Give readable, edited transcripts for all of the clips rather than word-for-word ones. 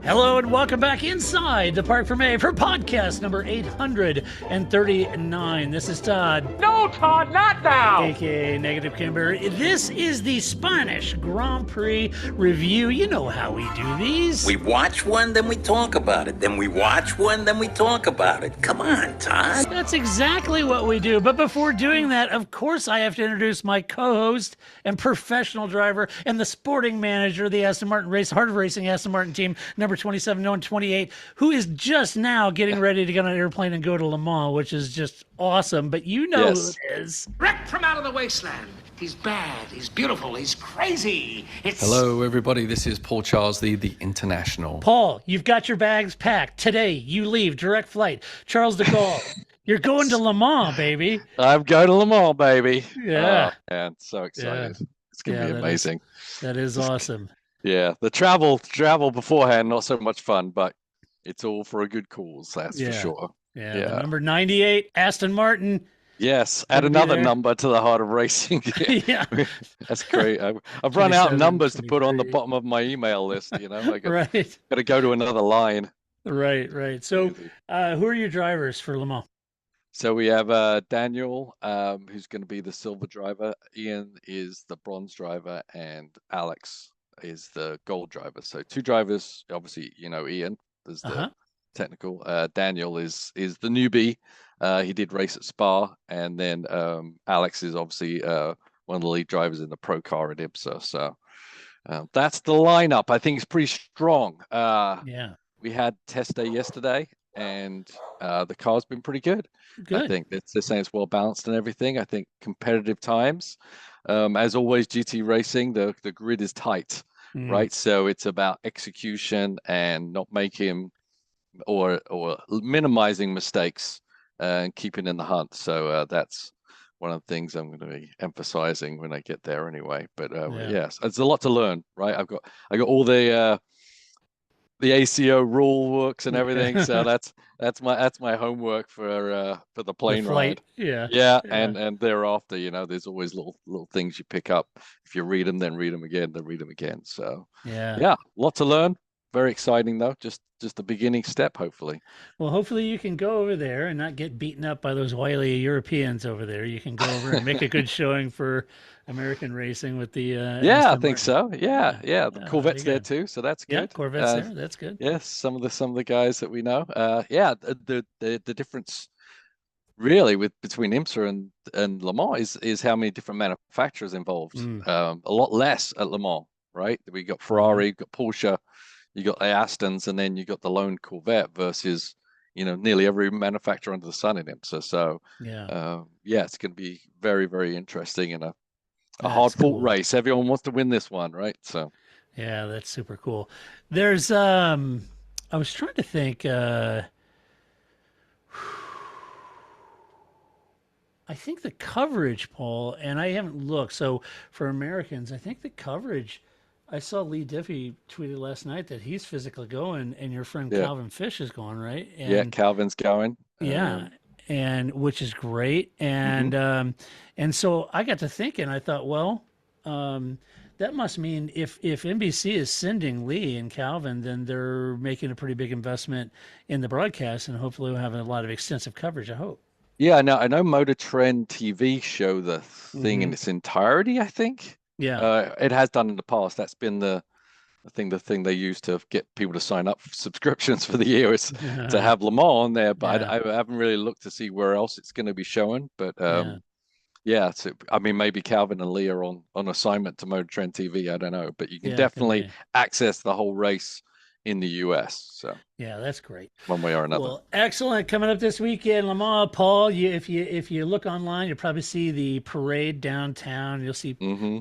Hello and welcome back inside the Parc Fermé for podcast number 839. This is Todd. No, Todd, not now! AKA Negative Kimber. This is the Spanish Grand Prix review. You know how we do these. We watch one, then we talk about it. Then we watch one, then we talk about it. Come on, Todd. That's exactly what we do. But before doing that, of course, I have to introduce my co-host and professional driver and the sporting manager of the Aston Martin Heart of Racing Aston Martin team, number 27, no 28, who is just now getting ready to get on an airplane and go to Le Mans, which is just awesome. But you know who it is. Wrecked from out of the wasteland. He's bad, he's beautiful, he's crazy. Hello, everybody. This is Paul Charles, the International. Paul, you've got your bags packed. Today, you leave, direct flight. Charles de Gaulle, you're going to Le Mans, baby. I'm going to Le Mans, baby. Yeah. Oh, man, so excited. Yeah. It's going to be amazing. That is awesome. Yeah, the travel beforehand, not so much fun, but it's all for a good cause, that's for sure. Yeah. Number 98, Aston Martin. Yes, add another number to the Heart of Racing. Yeah. That's great. I've run out of numbers to put on the bottom of my email list, you know. Got to go to another line. Right. So who are your drivers for Le Mans? So we have Daniel, who's going to be the silver driver. Ian is the bronze driver, and Alex is the gold driver. So two drivers, obviously, you know, Ian is the technical. Daniel is the newbie. He did race at Spa, and then Alex is obviously one of the lead drivers in the pro car at IMSA. So that's the lineup. I think it's pretty strong. We had test day yesterday, and the car's been pretty good. I think they're saying it's well balanced and everything. I think competitive times. As always, GT racing, the grid is tight, right? So it's about execution and not making or minimizing mistakes and keeping in the hunt. So that's one of the things I'm going to be emphasizing when I get there anyway. But yes, it's a lot to learn, right? I got all the ACO rule works and everything. So that's my homework for the plane ride. Yeah. And thereafter, you know, there's always little things you pick up. If you read them, then read them again, then read them again. So yeah, lot to learn. Very exciting though. Just the beginning step, hopefully. Well, hopefully you can go over there and not get beaten up by those wily Europeans over there. You can go over and make a good showing for American racing with the I think so. Yeah. The Corvette's there too, so that's good. Yeah, Corvette's there. That's good. Yes, some of the guys that we know. The difference really between IMSA and Le Mans is how many different manufacturers involved. A lot less at Le Mans, right? We got Ferrari, got Porsche, you got the Astons, and then you got the lone Corvette versus, you know, nearly every manufacturer under the sun in IMSA. So it's going to be very, very interesting and a hard-fought race. Everyone wants to win this one, right? So yeah, that's super cool. There's I was trying to think. I think the coverage, Paul, and I haven't looked. So for Americans, I think the coverage. I saw Lee Diffie tweeted last night that he's physically going, and your friend Calvin Fish is going, right? And, Calvin's going. And which is great. And and so I got to thinking. I thought, well, that must mean if NBC is sending Lee and Calvin, then they're making a pretty big investment in the broadcast, and hopefully we'll have a lot of extensive coverage. I hope. Yeah, I know Motor Trend TV show the thing in its entirety, I think. Yeah, it has done in the past. That's been the thing they use to get people to sign up for subscriptions for the year is to have Le Mans on there. But I haven't really looked to see where else it's going to be showing. But so, I mean, maybe Calvin and Lee are on assignment to Motor Trend TV. I don't know, but you can definitely access the whole race in the US. So yeah, that's great. One way or another. Well, excellent. Coming up this weekend, Le Mans, Paul, if you look online, you'll probably see the parade downtown. You'll see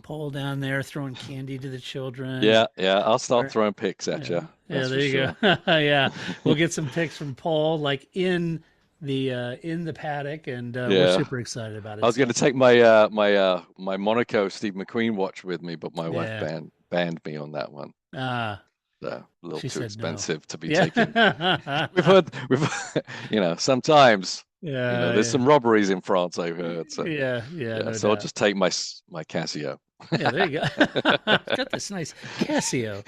Paul down there throwing candy to the children. Yeah. I'll start throwing pics at you. Yeah, there you go. Yeah. We'll get some pics from Paul, like in the paddock, and we're super excited about it. I was going to take my my Monaco Steve McQueen watch with me, but my wife banned me on that one. A little too expensive to be taken. We've heard, sometimes there's some robberies in France, I've heard. So no so I'll just take my Casio. Yeah, there you go. It's got this nice Casio.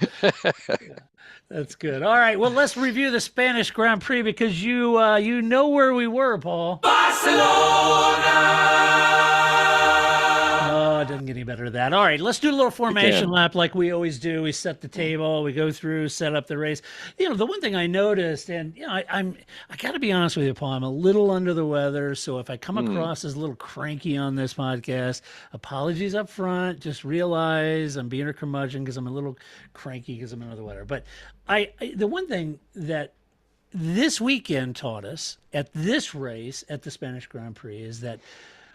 That's good. All right. Well, let's review the Spanish Grand Prix because you know where we were, Paul. Oh, it doesn't get any better than that. All right, let's do a little formation Again. lap like we always do. We set the table, we go through, set up the race. The one thing I noticed, and I got to be honest with you, Paul, I'm a little under the weather. So if I come across as a little cranky on this podcast, apologies up front. Just realize I'm being a curmudgeon because I'm a little cranky because I'm under the weather. But the one thing that this weekend taught us at this race at the Spanish Grand Prix is that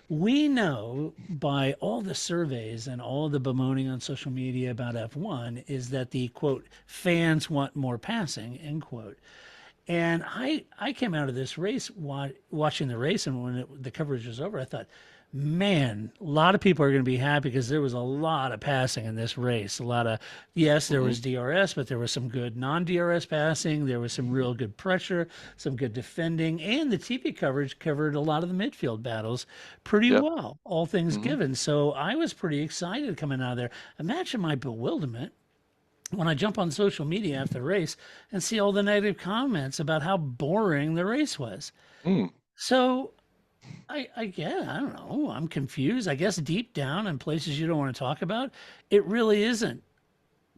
we know by all the surveys and all the bemoaning on social media about F1 is that the quote fans want more passing, end quote. And I came out of this race watching the race, and when the coverage was over, I thought, man, a lot of people are going to be happy because there was a lot of passing in this race. A lot of, yes, there was DRS, but there was some good non-DRS passing. There was some real good pressure, some good defending, and the TV coverage covered a lot of the midfield battles pretty well, all things given. So I was pretty excited coming out of there. Imagine my bewilderment when I jump on social media after the race and see all the negative comments about how boring the race was. So I don't know. I'm confused. I guess deep down in places you don't want to talk about, it really isn't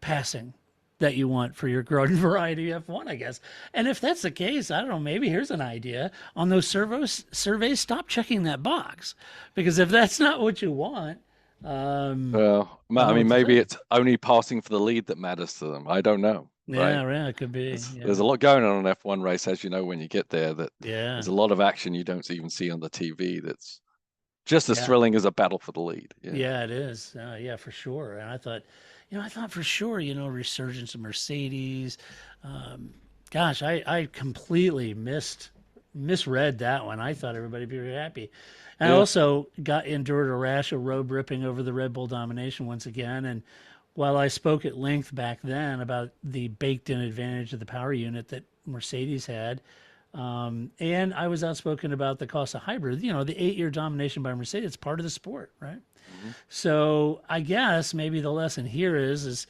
passing that you want for your garden variety F1, I guess. And if that's the case, I don't know, maybe here's an idea. On those surveys, stop checking that box. Because if that's not what you want, Well, I mean, maybe it's only passing for the lead that matters to them. I don't know. yeah, Right? yeah, it could be. There's a lot going on an F1 race, as you know, when you get there. That Yeah. there's a lot of action you don't even see on the TV. That's just as Yeah. thrilling as a battle for the lead. Yeah, it is. Yeah, for sure. And I thought for sure, resurgence of Mercedes. Gosh, I completely misread that one. I thought everybody'd be very happy. I also endured a rash of road ripping over the Red Bull domination once again. And while I spoke at length back then about the baked-in advantage of the power unit that Mercedes had, and I was outspoken about the cost of hybrid, the 8-year domination by Mercedes, it's part of the sport, right? So I guess maybe the lesson here is,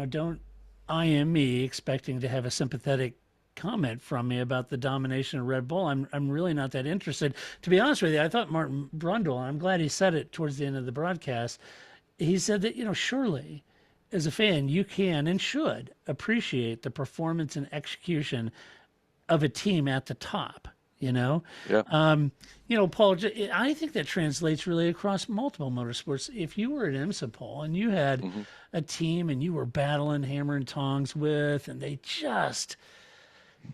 don't IM me expecting to have a sympathetic comment from me about the domination of Red Bull. I'm really not that interested. To be honest with you, I thought Martin Brundle, and I'm glad he said it towards the end of the broadcast, he said that, surely as a fan, you can and should appreciate the performance and execution of a team at the top, Yeah. Paul, I think that translates really across multiple motorsports. If you were at IMSA, Paul, and you had a team and you were battling hammer and tongs with, and they just,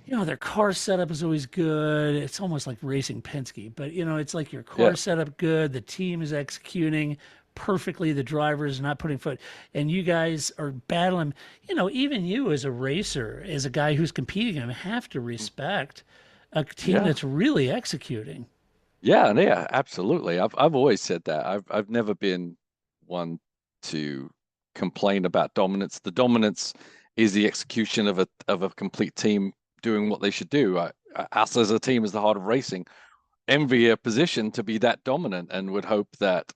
their car setup is always good. It's almost like racing Penske, but it's like your car setup good. The team is executing perfectly. The driver is not putting foot, and you guys are battling. Even you as a racer, as a guy who's competing, have to respect a team that's really executing. Yeah, absolutely. I've always said that. I've never been one to complain about dominance. The dominance is the execution of a complete team doing what they should do. Us as a team, as the heart of racing, envy a position to be that dominant, and would hope that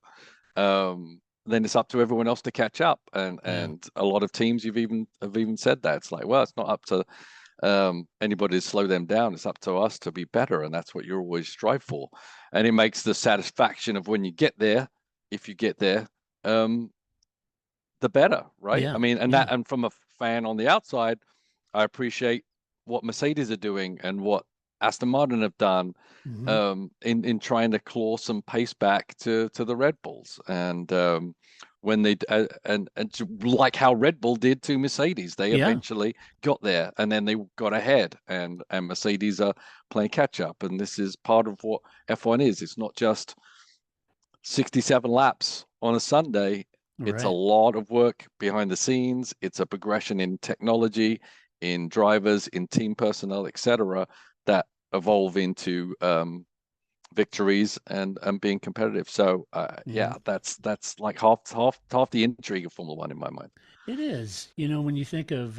then it's up to everyone else to catch up. And a lot of teams have even said that. It's like, well, it's not up to anybody to slow them down. It's up to us to be better, and that's what you always strive for. And it makes the satisfaction of when you get there, if you get there, the better, right? Yeah, I mean, and from a fan on the outside, I appreciate what Mercedes are doing and what Aston Martin have done in trying to claw some pace back to the Red Bulls. And when they and like how Red Bull did to Mercedes, they eventually got there, and then they got ahead, and Mercedes are playing catch up. And this is part of what F1 is. It's not just 67 laps on a Sunday. It's a lot of work behind the scenes. It's a progression in technology, in drivers, in team personnel, etc., that evolve into victories and being competitive. So that's like half the intrigue of Formula One in my mind. It is. When you think of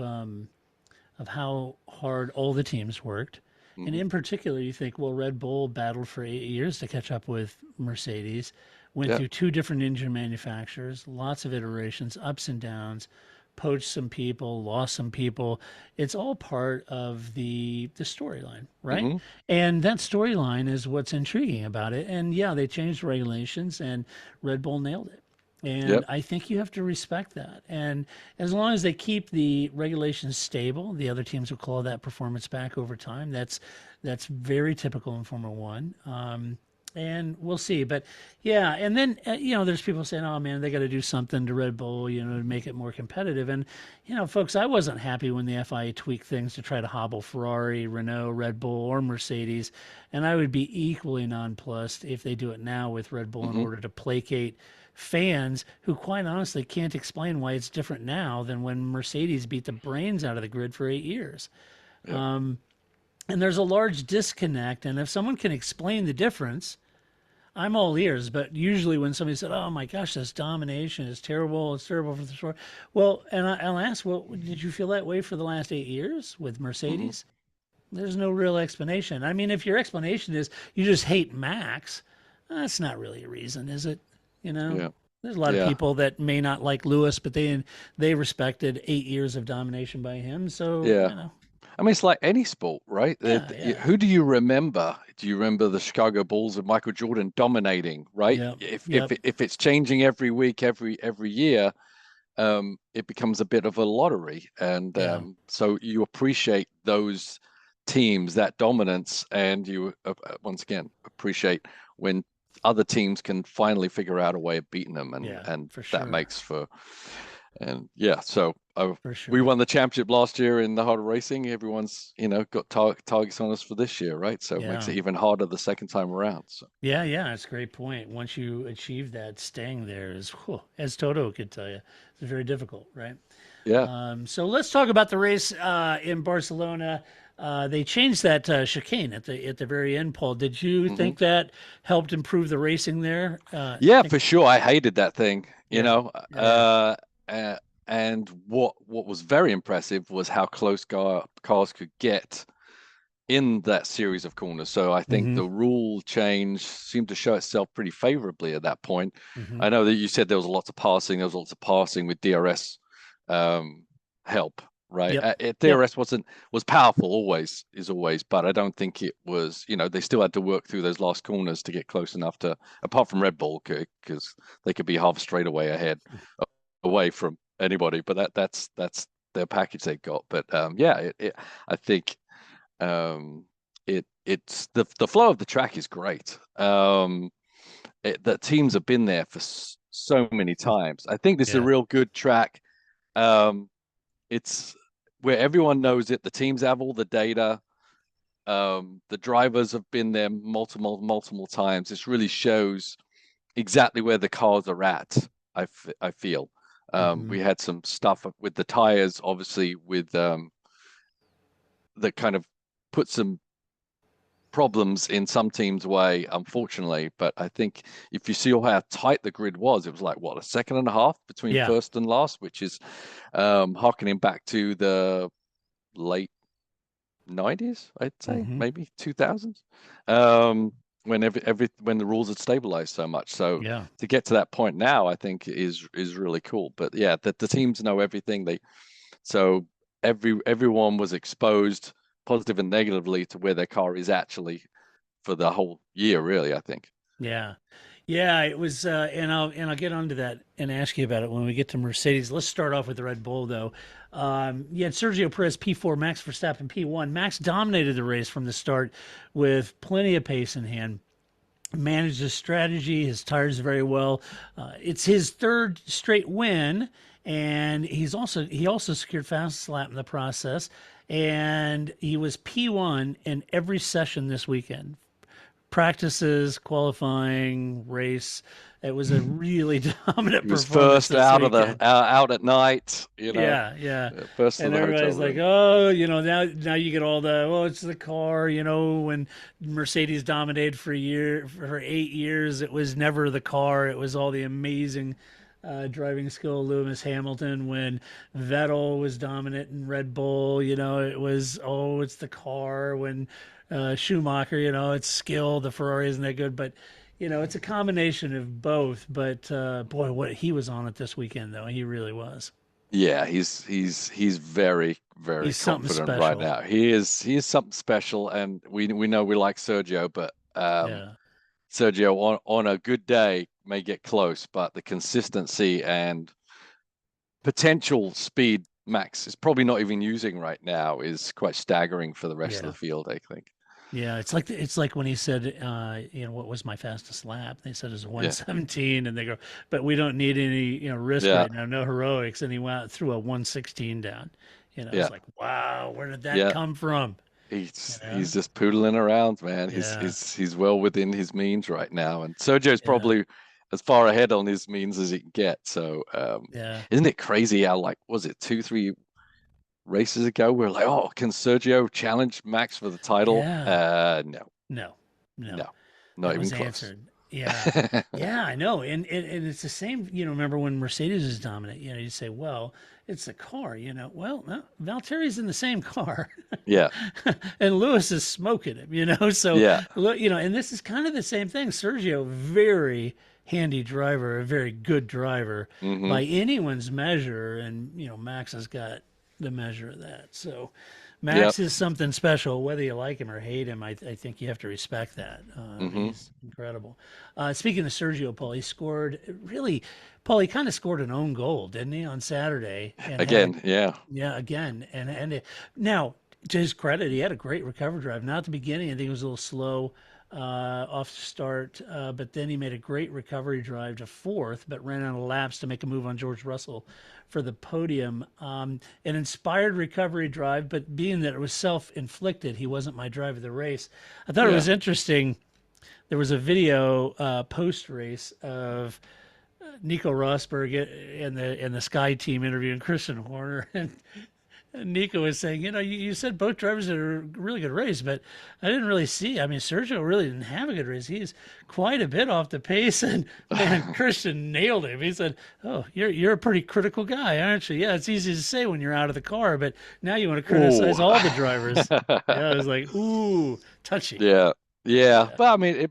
how hard all the teams worked, and in particular, you think, well, Red Bull battled for 8 years to catch up with Mercedes. went Yeah. through 2 different engine manufacturers, lots of iterations, ups and downs, poached some people, lost some people. It's all part of the storyline, right? Hmm. And that storyline is what's intriguing about it. And yeah, they changed regulations, and Red Bull nailed it. And Yep. I think you have to respect that. And as long as they keep the regulations stable, the other teams will claw that performance back over time. That's very typical in Formula One. And we'll see. But yeah, and then there's people saying, "Oh man, they got to do something to Red Bull, to make it more competitive." And folks, I wasn't happy when the FIA tweaked things to try to hobble Ferrari, Renault, Red Bull, or Mercedes, and I would be equally nonplussed if they do it now with Red Bull in Hmm. order to placate fans who, quite honestly, can't explain why it's different now than when Mercedes beat the brains out of the grid for 8 years. Yep. And there's a large disconnect. And if someone can explain the difference, I'm all ears. But usually when somebody said, "Oh my gosh, this domination is terrible. It's terrible for the sport." Well, and I'll ask, well, did you feel that way for the last 8 years with Hmm. Mercedes? There's no real explanation. I mean, if your explanation is you just hate Max, that's not really a reason, is it? You know, Yeah. there's a lot of Yeah. people that may not like Lewis, but they respected 8 years of domination by him. So, Yeah. I mean, it's like any sport, right? yeah, Who do you remember? Do you remember the Chicago Bulls of Michael Jordan dominating, right? yep, If it's changing every week, every year, it becomes a bit of a lottery, and yeah, so you appreciate those teams, that dominance, and you once again appreciate when other teams can finally figure out a way of beating them, yeah, and for that sure, makes for and yeah. So for we sure. won the championship last year in the harder racing. Everyone's got targets on us for this year, right? So it makes Yeah, it even harder the second time around. So yeah, that's a great point. Once you achieve that, staying there is, whew, as Toto could tell you, it's very difficult, right? yeah. So let's talk about the race in Barcelona. They changed that chicane at the very end, Paul. Did you Hmm. think that helped improve the racing there? Yeah, for sure. I hated that thing, you Yeah, know. yeah, Uh, and what was very impressive was how close cars could get in that series of corners. So I think hmm the rule change seemed to show itself pretty favorably at that point. hmm I know that you said there was lots of passing. There was lots of passing with DRS um, help, right? Yep, yep, DRS was powerful always, but I don't think it was. They still had to work through those last corners to get close enough to, apart from Red Bull, because they could be half straightaway ahead, away from anybody. But that's their package they got. But yeah, I think it's the flow of the track is great. The teams have been there for so many times. I think this is a yeah, real good track. Um, it's where everyone knows it. The teams have all the data. The drivers have been there multiple times. This really shows exactly where the cars are at. I feel. hmm We had some stuff with the tires, obviously, with that kind of put some problems in some teams' way, unfortunately. But I think if you see how tight the grid was, it was like what, a second and a half between yeah, first and last, which is harkening back to the late 90s, I'd say, hmm maybe 2000s, when when the rules had stabilized so much. So yeah. to get to that point now, I think is really cool. But yeah, the teams know everything. So everyone was exposed, positive and negatively, to where their car is actually for the whole year, really, I think. Yeah. Yeah, it was and I'll get onto that and ask you about it when we get to Mercedes. Let's start off with the Red Bull though. You had Sergio Perez P4, Max Verstappen P1. Max dominated the race from the start with plenty of pace in hand. Managed his strategy, his tires very well. It's his third straight win, and he also secured fastest lap in the process. And he was P1 in every session this weekend, practices, qualifying, race. It was a really dominant He was performance first this out of weekend. out at night, Yeah, yeah. first to And the hotel everybody's like, room. "Oh, now you get all the, well, it's the car, when Mercedes dominated for a year, for 8 years, it was never the car, it was all the amazing driving skill of Lewis Hamilton. When Vettel was dominant in Red Bull, it was, oh, it's the car. When Schumacher, it's skill, the Ferrari isn't that good, but it's a combination of both. But boy, what he was on it this weekend, though, he really was. Yeah, he's very, very He's something confident right special. now. He is something special, and we know we like Sergio, but Yeah, Sergio on a good day may get close, but the consistency and potential speed Max is probably not even using right now is quite staggering for the rest of yeah. the field, I think. Yeah, it's like when he said, what was my fastest lap? They said it was Yeah, 117, and they go, but we don't need any, risk yeah, right now, no heroics, and he went threw a 116 down. It's yeah, like, wow, where did that yeah. come from? You know? He's just poodling around, man. Yeah, He's well within his means right now, and Sergio's yeah, probably as far ahead on his means as he can get. So, yeah, isn't it crazy how like was it 2, 3 races ago we are like, oh, can Sergio challenge Max for the title? yeah. No, No, no. no, not That even was close. answered. Yeah. Yeah, I know. And it's the same, remember when Mercedes is dominant, you say, well, it's the car, Well, no, Valtteri's in the same car. Yeah, And Lewis is smoking him, So, yeah, and this is kind of the same thing. Sergio, very handy driver, a very good driver hmm by anyone's measure. And, Max has got the measure of that. So, yep, Max is something special, whether you like him or hate him. I think you have to respect that. hmm He's incredible. Speaking of Sergio, Paul, he scored really. Paul, he kind of scored an own goal, didn't he, on Saturday? And had a again, yeah, yeah, again, now to his credit, he had a great recovery drive. Not at the beginning, I think he was a little slow off the start, but then he made a great recovery drive to fourth, but ran out of laps to make a move on George Russell for the podium. An inspired recovery drive, but being that it was self-inflicted, he wasn't my drive of the race. I thought it yeah, was interesting. There was a video post race of Nico Rosberg and the Sky Team interviewing Christian Horner, and Nico was saying, you said both drivers had a really good race, but I didn't really see. I mean, Sergio really didn't have a good race. He's quite a bit off the pace, and man, Christian nailed him. He said, "Oh, you're a pretty critical guy, aren't you?" Yeah, it's easy to say when you're out of the car, but now you want to ooh, criticize all the drivers. Yeah, I was like, ooh, touchy. yeah, yeah. Yeah, But I mean,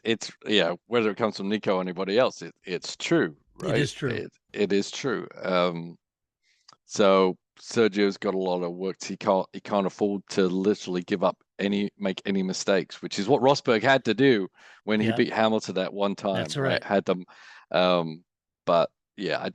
it's yeah. Whether it comes from Nico or anybody else, it's true, it right? is true. It is true. So Sergio's got a lot of work. He can't afford to literally make any mistakes, which is what Rosberg had to do when he Yeah, beat Hamilton at one time, that's right? right. Had them, um, but yeah,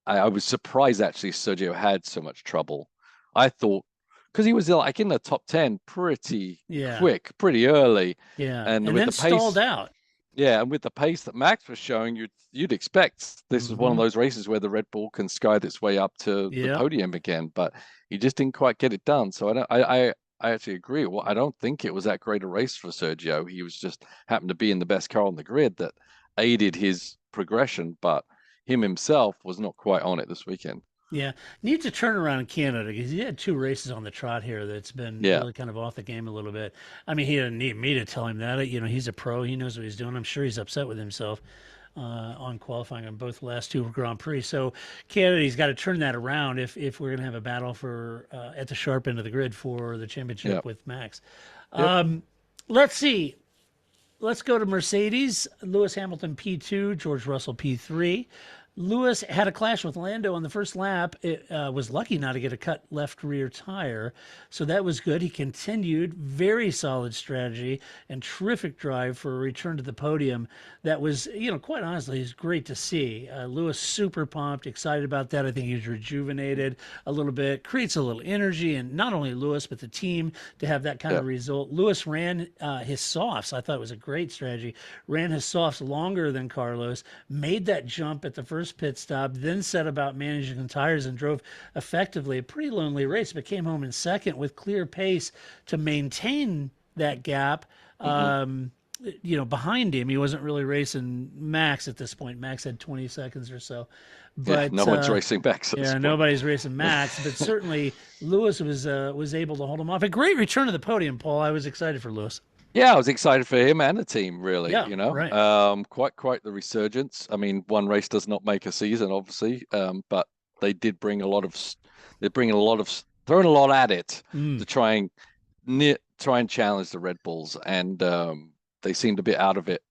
I was surprised actually Sergio had so much trouble. I thought because he was like in the top 10 pretty Yeah, quick, pretty early, yeah, and and with then the stalled pace. out. Yeah, and with the pace that Max was showing, you'd expect this is one of Hmm. those races where the Red Bull can sky its way up to the Yeah. podium again, but he just didn't quite get it done. So I actually agree. Well, I don't think it was that great a race for Sergio. He was just happened to be in the best car on the grid that aided his progression, but him himself was not quite on it this weekend. Yeah, needs a turnaround in Canada because he had two races on the trot here that's been Yeah, really kind of off the game a little bit. I mean, he didn't need me to tell him that. He's a pro. He knows what he's doing. I'm sure he's upset with himself on qualifying on both last two Grand Prix. So Canada, he's got to turn that around if we're going to have a battle for at the sharp end of the grid for the yeah, championship with Max. yep, Let's see. Let's go to Mercedes. Lewis Hamilton P2, George Russell P3. Lewis had a clash with Lando on the first lap. It was lucky not to get a cut left rear tire, so that was good. He continued very solid strategy and terrific drive for a return to the podium. That was, quite honestly, is great to see. Lewis super pumped, excited about that. I think he was rejuvenated a little bit. Creates a little energy, and not only Lewis but the team to have that kind yeah, of result. Lewis ran his softs. I thought it was a great strategy. Ran his softs longer than Carlos. Made that jump at the first pit stop, then set about managing the tires and drove effectively a pretty lonely race, but came home in second with clear pace to maintain that gap. hmm Behind him, he wasn't really racing Max at this point. Max had 20 seconds or so, yeah. No but one's racing back at this yeah, point. nobody's racing Max. But certainly Lewis was able to hold him off. A great return to the podium, Paul. I was excited for Lewis. Yeah, I was excited for him and the team, really, Yeah, right. quite the resurgence. I mean, one race does not make a season, obviously, but they did bring a lot of, they're bringing a lot of, throwing a lot at it Mm, to try and challenge the Red Bulls, and they seemed a bit out of it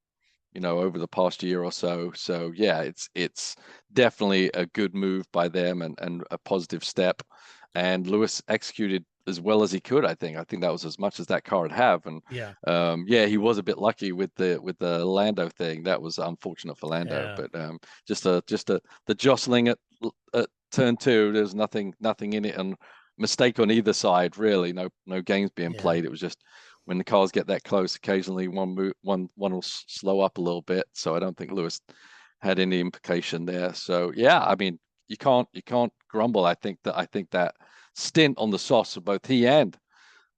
over the past year or so. So yeah, it's definitely a good move by them and a positive step. And Lewis executed as well as he could. I think that was as much as that car would have. And Yeah. yeah, he was a bit lucky with the Lando thing. That was unfortunate for Lando. Yeah. But the jostling at turn two. There's nothing in it, and mistake on either side really. No games being played. It was just when the cars get that close, occasionally one will slow up a little bit. So I don't think Lewis had any implication there. So yeah, I mean, you can't grumble. I think that stint on the softs for both he and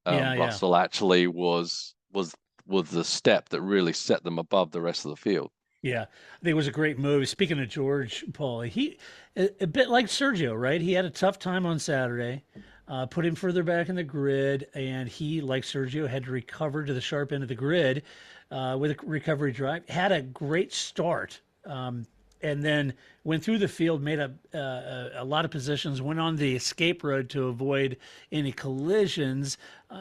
Russell actually was the step that really set them above the rest of the field. Yeah, I think it was a great move. Speaking of George, Paul, he a bit like Sergio, right? He had a tough time on Saturday, put him further back in the grid, and he, like Sergio, had to recover to the sharp end of the grid with a recovery drive. Had a great start, and then went through the field, made a lot of positions, went on the escape road to avoid any collisions.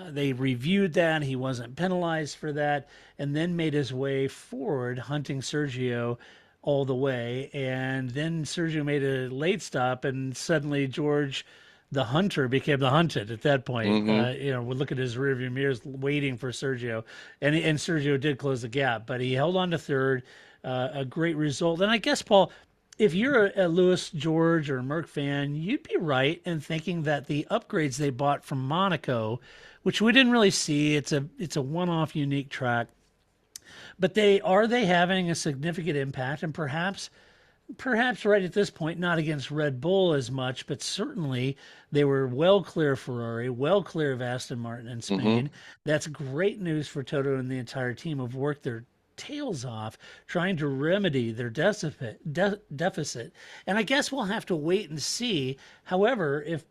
They reviewed that. He wasn't penalized for that, and then made his way forward, hunting Sergio all the way. And then Sergio made a late stop, and suddenly George, the hunter, became the hunted at that point. We look at his rearview mirrors waiting for Sergio, and Sergio did close the gap, but he held on to third. A great result. And I guess, Paul, if you're a Lewis, George, or Merc fan, you'd be right in thinking that the upgrades they bought from Monaco, which we didn't really see, it's a one-off unique track, but they having a significant impact, and perhaps right at this point, not against Red Bull as much, but certainly they were well clear of Ferrari, well clear of Aston Martin in Spain. That's great news for Toto and the entire team, who've worked their tails off trying to remedy their deficit. And I guess we'll have to wait and see. However, if,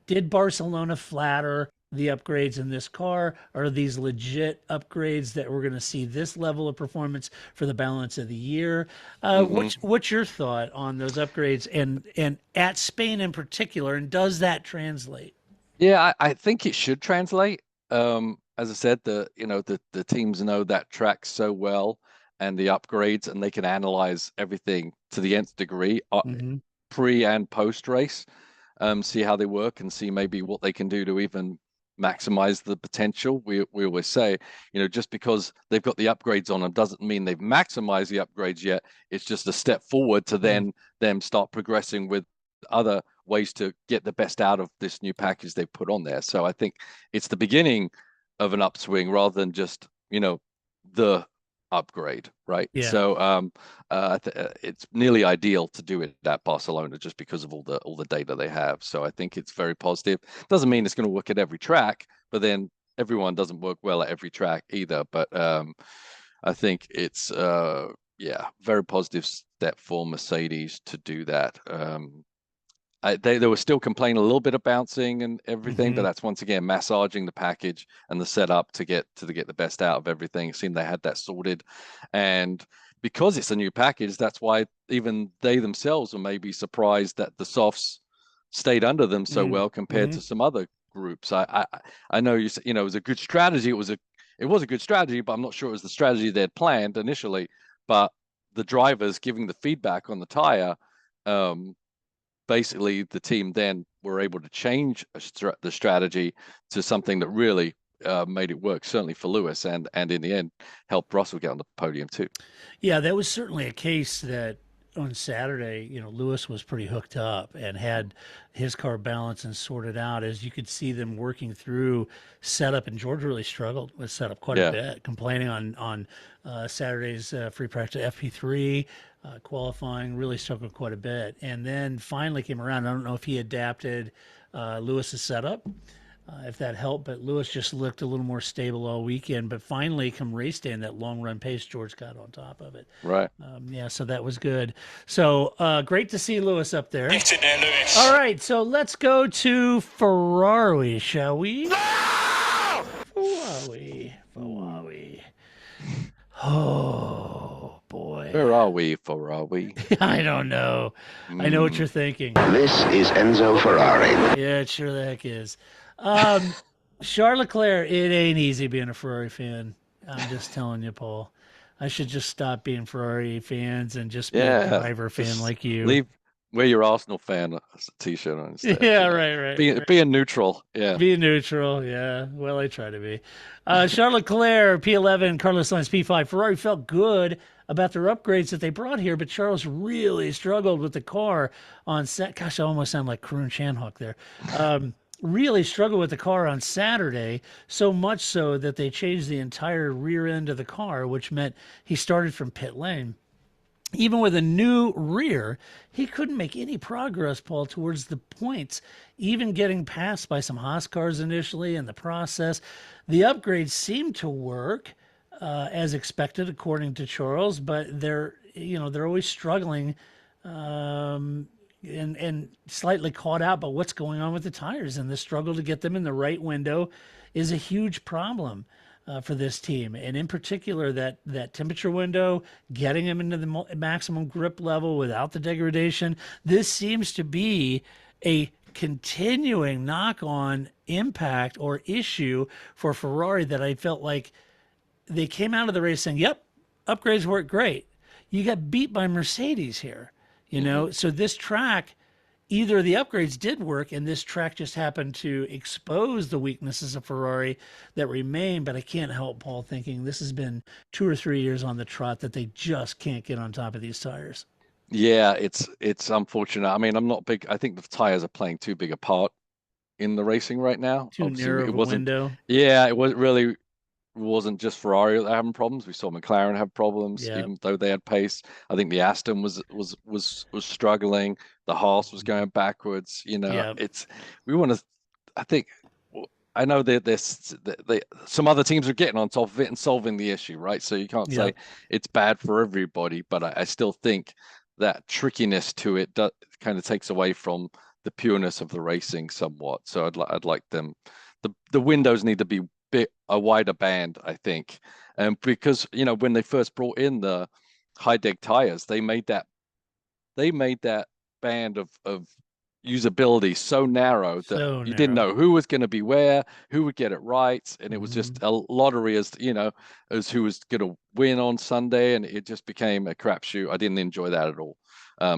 did Barcelona flatter the upgrades in this car? Are these legit upgrades that we're going to see this level of performance for the balance of the year? What's your thought on those upgrades and at Spain in particular? And does that translate? Yeah, I think it should translate. As I said, the teams know that track so well and the upgrades, and they can analyze everything to the nth degree, pre and post race, see how they work and see maybe what they can do to even maximize the potential. We always say, just because they've got the upgrades on them doesn't mean they've maximized the upgrades yet. It's just a step forward to then them start progressing with other ways to get the best out of this new package they've put on there. So I think it's the beginning of an upswing rather than just the upgrade, right? Yeah. So it's nearly ideal to do it at Barcelona just because of all the data they have. So I think it's very positive. Doesn't mean it's going to work at every track, but then everyone doesn't work well at every track either. But I think it's very positive step for Mercedes to do that. They were still complaining a little bit of bouncing and everything, but that's once again massaging the package and the setup to get the best out of everything. It seemed they had that sorted, and because it's a new package, that's why even they themselves were maybe surprised that the softs stayed under them so well compared to some other groups. I know you said, it was a good strategy. It was a good strategy, but I'm not sure it was the strategy they had planned initially. But the drivers giving the feedback on the tire. Basically, the team then were able to change the strategy to something that really made it work, certainly for Lewis, and in the end helped Russell get on the podium too. Yeah, that was certainly a case that on Saturday, Lewis was pretty hooked up and had his car balanced and sorted out, as you could see them working through setup. And George really struggled with setup quite a bit, complaining on Saturday's free practice FP3. Qualifying, really struggled quite a bit, and then finally came around. I don't know if he adapted Lewis's setup, if that helped, but Lewis just looked a little more stable all weekend. But finally, come race day, and that long run pace, George got on top of it. Right. So that was good. So great to see Lewis up there. Get in there, Lewis. All right, so let's go to Ferrari, shall we? No! Ferrari. Oh, boy. Where are we, Ferrari? I don't know. I know what you're thinking. This is Enzo Ferrari. Yeah, it sure the heck is. Charles Leclerc, it ain't easy being a Ferrari fan. I'm just telling you, Paul. I should just stop being Ferrari fans and just be a Yeah, driver fan just like you. leave wear your Arsenal fan t-shirt on instead. Yeah, right. Be a neutral. Yeah. Be neutral, yeah. Well, I try to be. Charles Leclerc, P11, Carlos Sainz, P5. Ferrari felt good about their upgrades that they brought here, but Charles really struggled with the car on set. Gosh, I almost sound like Karun Chandhok there. Really struggled with the car on Saturday, so much so that they changed the entire rear end of the car, which meant he started from pit lane. Even with a new rear, he couldn't make any progress, Paul, towards the points, even getting passed by some Haas cars initially in the process. The upgrades seemed to work as expected, according to Charles, but they're always struggling and slightly caught out by what's going on with the tires. And the struggle to get them in the right window is a huge problem for this team, and in particular that temperature window, getting them into the maximum grip level without the degradation. This seems to be a continuing knock-on impact or issue for Ferrari that I felt like they came out of the race saying, "Yep, upgrades work great." You got beat by Mercedes here, So this track, either the upgrades did work and this track just happened to expose the weaknesses of Ferrari that remain, but I can't help, Paul, thinking this has been 2 or 3 years on the trot that they just can't get on top of these tires. Yeah, it's unfortunate. I mean, I'm not big. I think the tires are playing too big a part in the racing right now. Too Obviously, narrow it of a wasn't. window. Yeah, it wasn't just Ferrari that having problems. We saw McLaren have problems, Yeah. even though they had pace. I think the Aston was struggling. The Haas was going backwards. Yeah. We want to. I think I know that some other teams are getting on top of it and solving the issue, right? So you can't Yeah. say it's bad for everybody, but I still think that trickiness to it kind of takes away from the pureness of the racing somewhat. So I'd like them. The windows need to be a wider band, I think, because when they first brought in the high deg tires, they made that band of usability so narrow that So you didn't narrow. know who was going to be where, who would get it right, and it was Mhm. just a lottery as who was going to win on Sunday, and it just became a crapshoot. I didn't enjoy that at all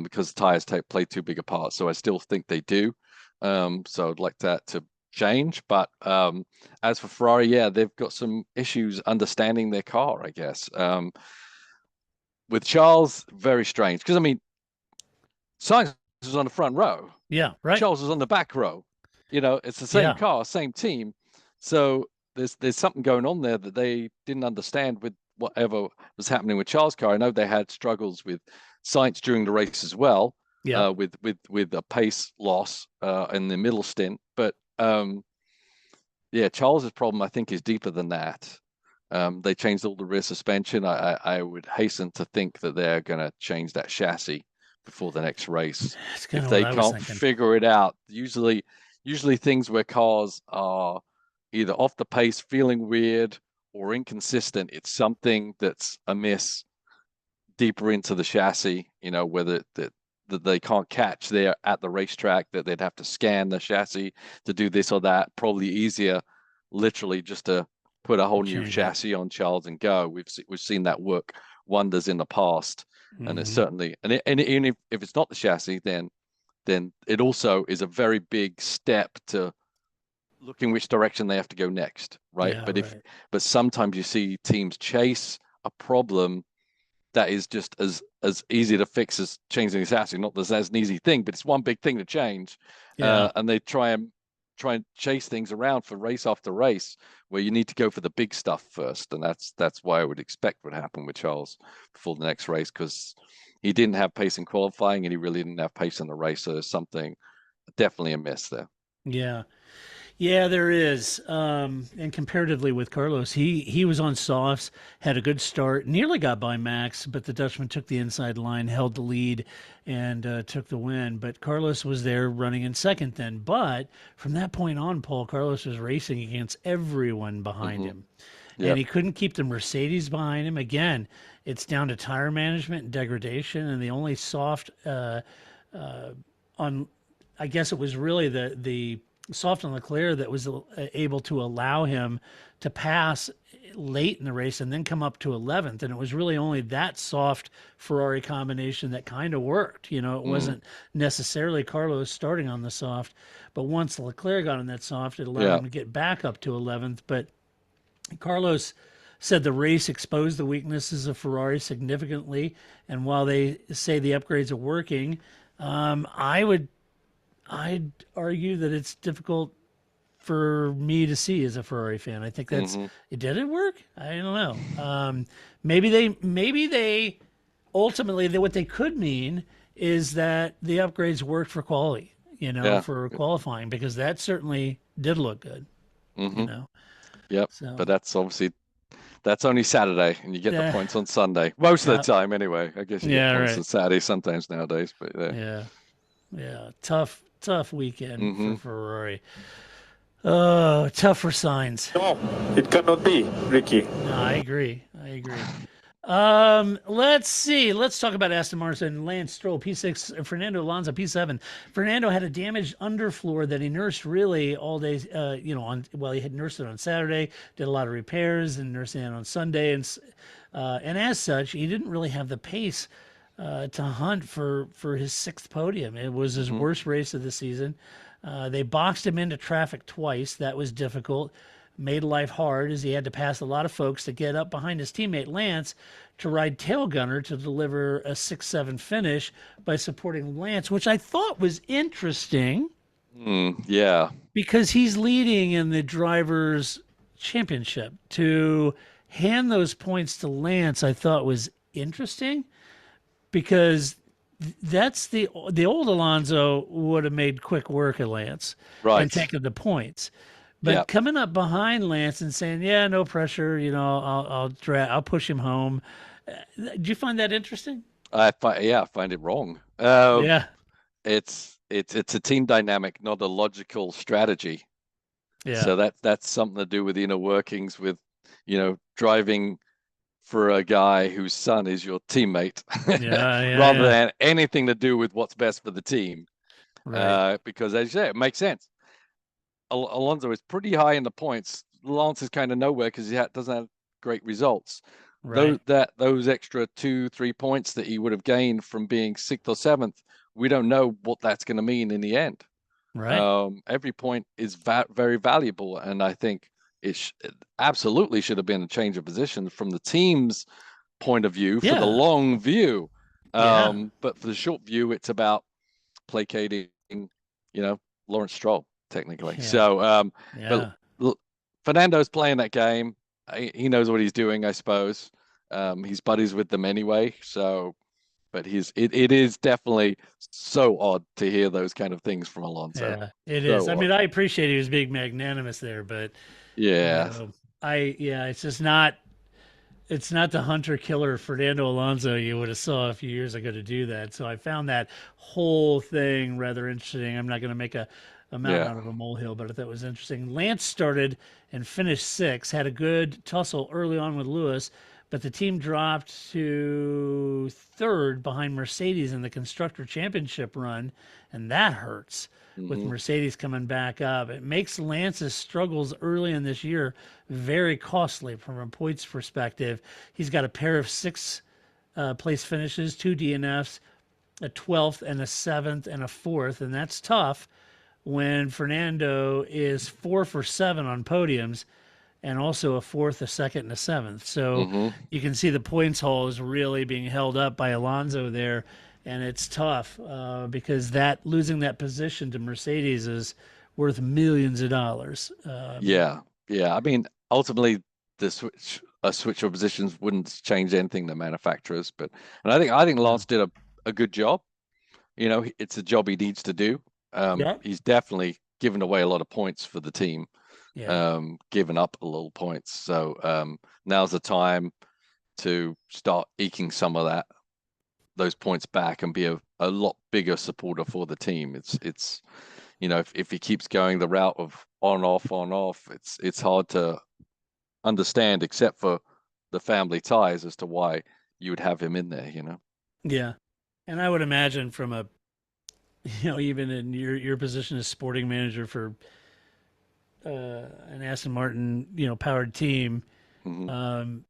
because tires play too big a part. So I still think they do. So I'd like that to change. But as for Ferrari, yeah, they've got some issues understanding their car, I guess. With Charles, very strange because I mean, Sainz was on the front row. Yeah. Right. Charles was on the back row. It's the same Yeah. car, same team. So there's something going on there that they didn't understand with whatever was happening with Charles' car. I know they had struggles with Sainz during the race as well, Yeah. with a pace loss in the middle stint. But yeah, Charles's problem I think is deeper than that. They changed all the rear suspension. I would hasten to think that they're going to change that chassis before the next race. That's kind If of they what I was can't thinking. figure it out, usually things where cars are either off the pace, feeling weird, or inconsistent, it's something that's amiss deeper into the chassis, whether that they can't catch there at the racetrack, that they'd have to scan the chassis to do this or that. Probably easier, literally, just to put a whole new Change it. chassis on Charles and go. We've seen that work wonders in the past, and it's Mhm. certainly and even if it's not the chassis, then it also is a very big step to looking which direction they have to go next, right? Yeah. But sometimes you see teams chase a problem that is just as easy to fix as changing the chassis. Not that that's an easy thing, but it's one big thing to change. Yeah. And they try and chase things around for race after race, where you need to go for the big stuff first. And that's why I would expect would happen with Charles before the next race, because he didn't have pace in qualifying and he really didn't have pace in the race. So there's something definitely amiss there. Yeah. Yeah, there is. And comparatively with Carlos, he was on softs, had a good start, nearly got by Max, but the Dutchman took the inside line, held the lead, and took the win. But Carlos was there running in second then. But from that point on, Paul, Carlos was racing against everyone behind him. Yep. And he couldn't keep the Mercedes behind him. Again, it's down to tire management and degradation. And the only soft on, I guess it was really the soft on Leclerc that was able to allow him to pass late in the race and then come up to 11th. And it was really only that soft Ferrari combination that kind of worked. You know, it wasn't necessarily Carlos starting on the soft, but once Leclerc got on that soft, it allowed him to get back up to 11th. But Carlos said the race exposed the weaknesses of Ferrari significantly. And while they say the upgrades are working, I'd argue that it's difficult for me to see as a Ferrari fan. I think that's did it work? I don't know. Maybe they ultimately what they could mean is that the upgrades worked for quality, for qualifying, because that certainly did look good. Yep. So. But that's only Saturday, and you get the points on Sunday most of the time anyway. I guess you get points on Saturday sometimes nowadays, but yeah, tough weekend for Ferrari. Oh, tough for Sainz. No, it cannot be, Ricky. No, I agree. Let's see. Let's talk about Aston Martin. Lance Stroll, P6. Fernando Alonso, P7. Fernando had a damaged underfloor that he nursed really all day. He had nursed it on Saturday, did a lot of repairs, and nursing it on Sunday, and as such, he didn't really have the pace to hunt for his 6th podium. It was his worst race of the season. They boxed him into traffic twice. That was difficult. Made life hard as he had to pass a lot of folks to get up behind his teammate Lance to ride tail gunner to deliver a 6-7 finish by supporting Lance, which I thought was interesting. Yeah. Because he's leading in the Drivers' Championship. To hand those points to Lance, I thought was interesting, because that's the old Alonso would have made quick work of Lance and taken the points. But coming up behind Lance and saying, "Yeah, no pressure, I'll push him home." Do you find that interesting? I find it wrong. It's a team dynamic, not a logical strategy. Yeah. So that's something to do with inner workings with, driving for a guy whose son is your teammate, rather than anything to do with what's best for the team. Right. Because as you say, it makes sense. Alonso is pretty high in the points. Lance is kind of nowhere because he doesn't have great results. Right. Those extra 2-3 points that he would have gained from being 6th or 7th, we don't know what that's going to mean in the end. Right. Every point is very valuable, and I think it absolutely should have been a change of position from the team's point of view for the long view. But for the short view, it's about placating, Lawrence Stroll, technically. Yeah. So, but Fernando's playing that game. He knows what he's doing, I suppose. He's buddies with them anyway. So, but it is definitely so odd to hear those kind of things from Alonso. Yeah, it is. I mean, I appreciate he was being magnanimous there, but it's just not. It's not the hunter killer Fernando Alonso you would have saw a few years ago to do that. So I found that whole thing rather interesting. I'm not going to make a mountain out of a molehill, but I thought it was interesting. Lance started and finished 6th, had a good tussle early on with Lewis, but the team dropped to 3rd behind Mercedes in the Constructor Championship run, and that hurts with Mercedes coming back up. It makes Lance's struggles early in this year very costly from a points perspective. He's got a pair of 6th place finishes, 2 DNFs, a 12th and a 7th and a 4th, and that's tough when Fernando is 4 for 7 on podiums and also a 4th, a 2nd, and a 7th. So you can see the points haul is really being held up by Alonso there, and it's tough because losing that position to Mercedes is worth millions of dollars. I mean, ultimately, a switch of positions wouldn't change anything to manufacturers, and I think Lance did a good job. It's a job he needs to do. He's definitely given away a lot of points for the team, given up a little points. So now's the time to start eking some of those points back and be a lot bigger supporter for the team. It's if he keeps going the route of on off, it's hard to understand, except for the family ties, as to why you would have him in there. Yeah, and I would imagine from even in your position as sporting manager for an Aston Martin, powered team, Um,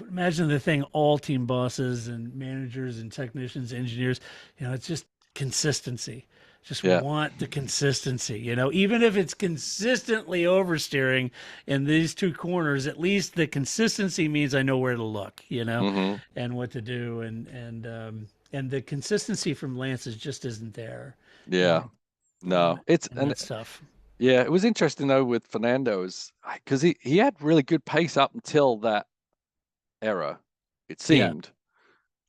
imagine the thing all team bosses and managers and technicians, engineers, it's just consistency. Just Yeah. want the consistency, even if it's consistently oversteering in these two corners, at least the consistency means I know where to look, and what to do. And the consistency from Lance just isn't there. Yeah. No, and that's tough. Yeah, it was interesting though with Fernando's because he had really good pace up until that era, it seemed,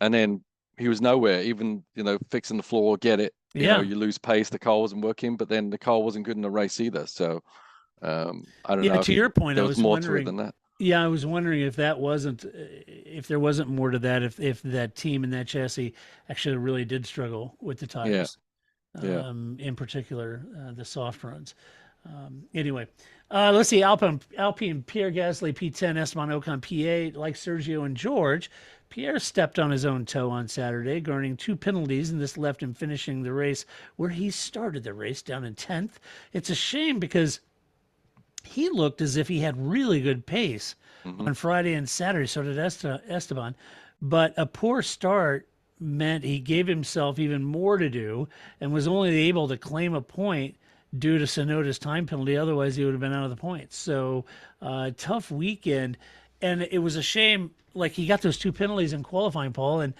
and then he was nowhere. Even fixing the floor, get it. You lose pace. The car wasn't working, but then the car wasn't good in the race either. So I don't know. To your point, there I was was more wondering. to it than that. Yeah, I was wondering if there wasn't more to that, if that team and that chassis actually really did struggle with the tires. Yeah. In particular, the soft runs. Anyway, let's see. Alpine, Pierre Gasly, P10, Esteban Ocon, P8. Like Sergio and George, Pierre stepped on his own toe on Saturday, garnering 2 penalties, and this left him finishing the race where he started the race, down in 10th. It's a shame because he looked as if he had really good pace on Friday and Saturday. So did Esteban. But a poor start meant he gave himself even more to do and was only able to claim a point due to Tsunoda's time penalty. Otherwise, he would have been out of the points. So tough weekend. And it was a shame. Like, he got those 2 penalties in qualifying, Paul. And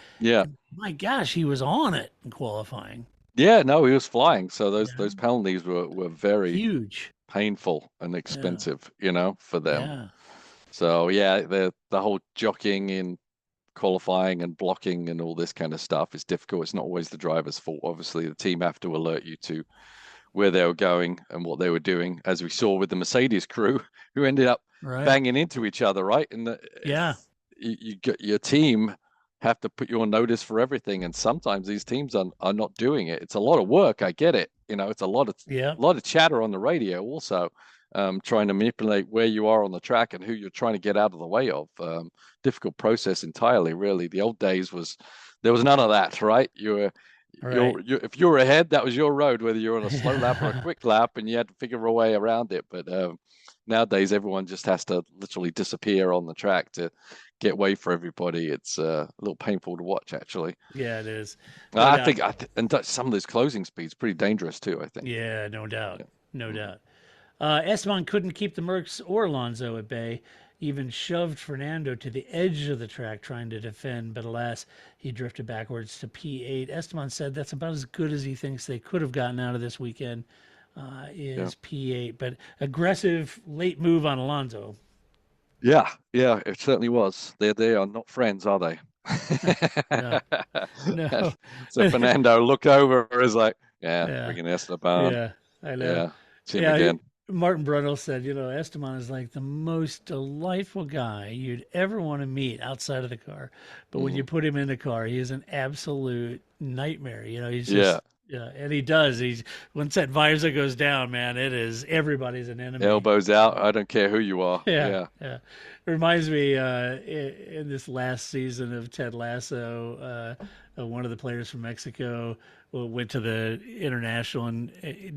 my gosh, he was on it in qualifying. Yeah, no, he was flying. So those penalties were very huge, painful and expensive, for them. Yeah. So the whole jockeying in qualifying and blocking and all this kind of stuff is difficult. It's not always the driver's fault. Obviously, the team have to alert you to where they were going and what they were doing, as we saw with the Mercedes crew, who ended up banging into each other, right? And you get your team have to put you on notice for everything, and sometimes these teams are not doing it. It's a lot of work. I get it. It's a lot of chatter on the radio also. Trying to manipulate where you are on the track and who you're trying to get out of the way of. Difficult process entirely, really. The old days there was none of that, right? If you were ahead, that was your road, whether you're on a slow lap or a quick lap, and you had to figure a way around it. But nowadays, everyone just has to literally disappear on the track to get way for everybody. It's a little painful to watch, actually. Yeah, it is. I think some of those closing speeds pretty dangerous too, I think. Yeah, no doubt. No doubt. Esteban couldn't keep the Mercs or Alonso at bay, even shoved Fernando to the edge of the track trying to defend, but alas, he drifted backwards to P8. Esteban said that's about as good as he thinks they could have gotten out of this weekend, P8, but aggressive late move on Alonso. Yeah, it certainly was. They are not friends, are they? No. So Fernando looked over and was like, bringing Esteban. Yeah, I know. See him again. Martin Brundle said, Esteban is like the most delightful guy you'd ever want to meet outside of the car. But when you put him in the car, he is an absolute nightmare. He's just, and he does. Once that visor goes down, man, everybody's an enemy. Elbows out. I don't care who you are. Yeah. It reminds me in this last season of Ted Lasso, one of the players from Mexico went to the international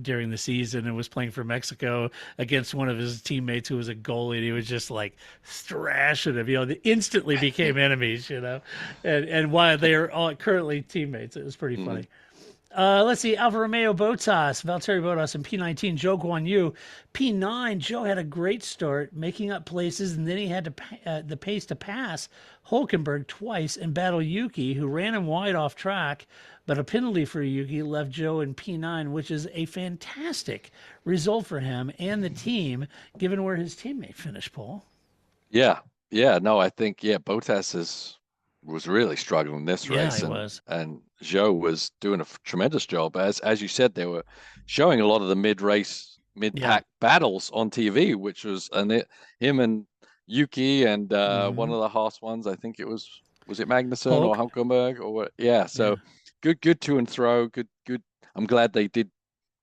during the season and was playing for Mexico against one of his teammates who was a goalie, and he was just like thrashing him. They instantly became enemies, and while they are all currently teammates, it was pretty funny. Let's see. Alfa Romeo Bottas, Valtteri Bottas, and P19, Zhou Guan Yu. P9, Zhou had a great start, making up places, and then he had the pace to pass Hulkenberg twice and battle Yuki, who ran him wide off track. But a penalty for Yuki left Zhou in P9, which is a fantastic result for him and the team, given where his teammate finished, Paul. Yeah. No, I think, Bottas was really struggling this race. Yeah, he was. And Zhou was doing a tremendous job. As you said, they were showing a lot of the mid-pack battles on TV, which was him and Yuki and one of the Haas ones. I think it was it Magnussen or Hulkenberg or what? Yeah. So good to and throw. Good. I'm glad they did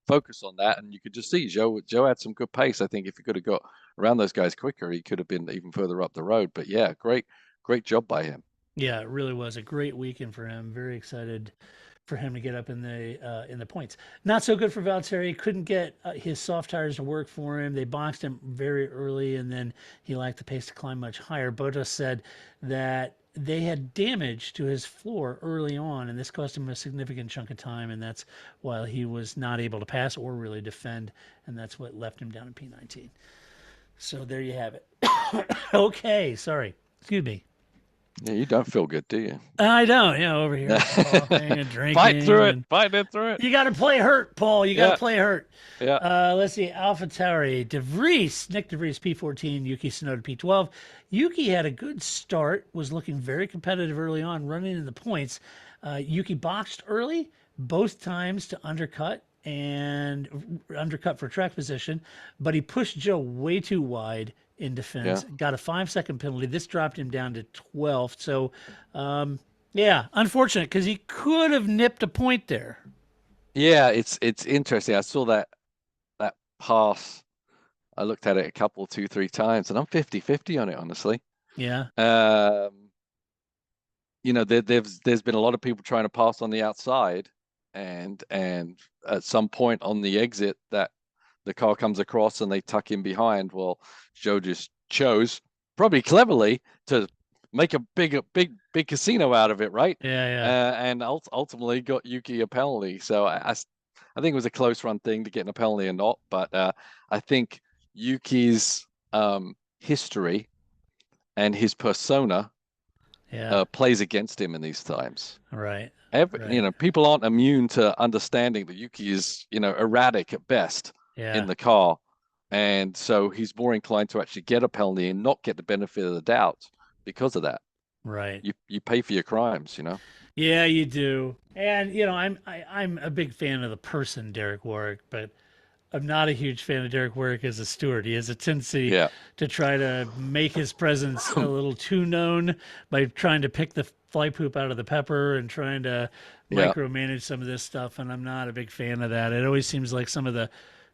focus on that, and you could just see Zhou had some good pace. I think if he could have got around those guys quicker, he could have been even further up the road. But great job by him. Yeah, it really was a great weekend for him. Very excited for him to get up in the points. Not so good for Valtteri. Couldn't get his soft tires to work for him. They boxed him very early, and then he lacked the pace to climb much higher. Bottas said that they had damage to his floor early on, and this cost him a significant chunk of time, and that's why he was not able to pass or really defend, and that's what left him down in P19. So there you have it. Okay, sorry. Excuse me. Yeah, you don't feel good, do you? I don't, over here coughing and drinking. Fight through it. Fight it through it. You got to play hurt, Paul. You got to play hurt. Yeah. Let's see. AlphaTauri, Nick De Vries, P14, Yuki Tsunoda, P12. Yuki had a good start, was looking very competitive early on, running in the points. Yuki boxed early, both times to undercut for track position, but he pushed Joe way too wide in defense. Got a 5-second penalty. This dropped him down to 12th. So, unfortunate because he could have nipped a point there. Yeah, it's interesting. I saw that pass. I looked at it a couple, 2-3 times, and I'm 50-50 on it, honestly. Yeah. There's been a lot of people trying to pass on the outside, and at some point on the exit that the car comes across and they tuck in behind. Well, Joe just chose, probably cleverly, to make a big casino out of it, right? Yeah. And ultimately got Yuki a penalty. So I think it was a close run thing to getting a penalty or not. But I think Yuki's history and his persona plays against him in these times. Right. People aren't immune to understanding that Yuki is, erratic at best in the car. And so he's more inclined to actually get a penalty and not get the benefit of the doubt because of that. Right. You pay for your crimes, Yeah, you do. And, I'm a big fan of the person, Derek Warwick, but I'm not a huge fan of Derek Warwick as a steward. He has a tendency to try to make his presence a little too known by trying to pick the fly poop out of the pepper and trying to micromanage some of this stuff. And I'm not a big fan of that. It always seems like some of the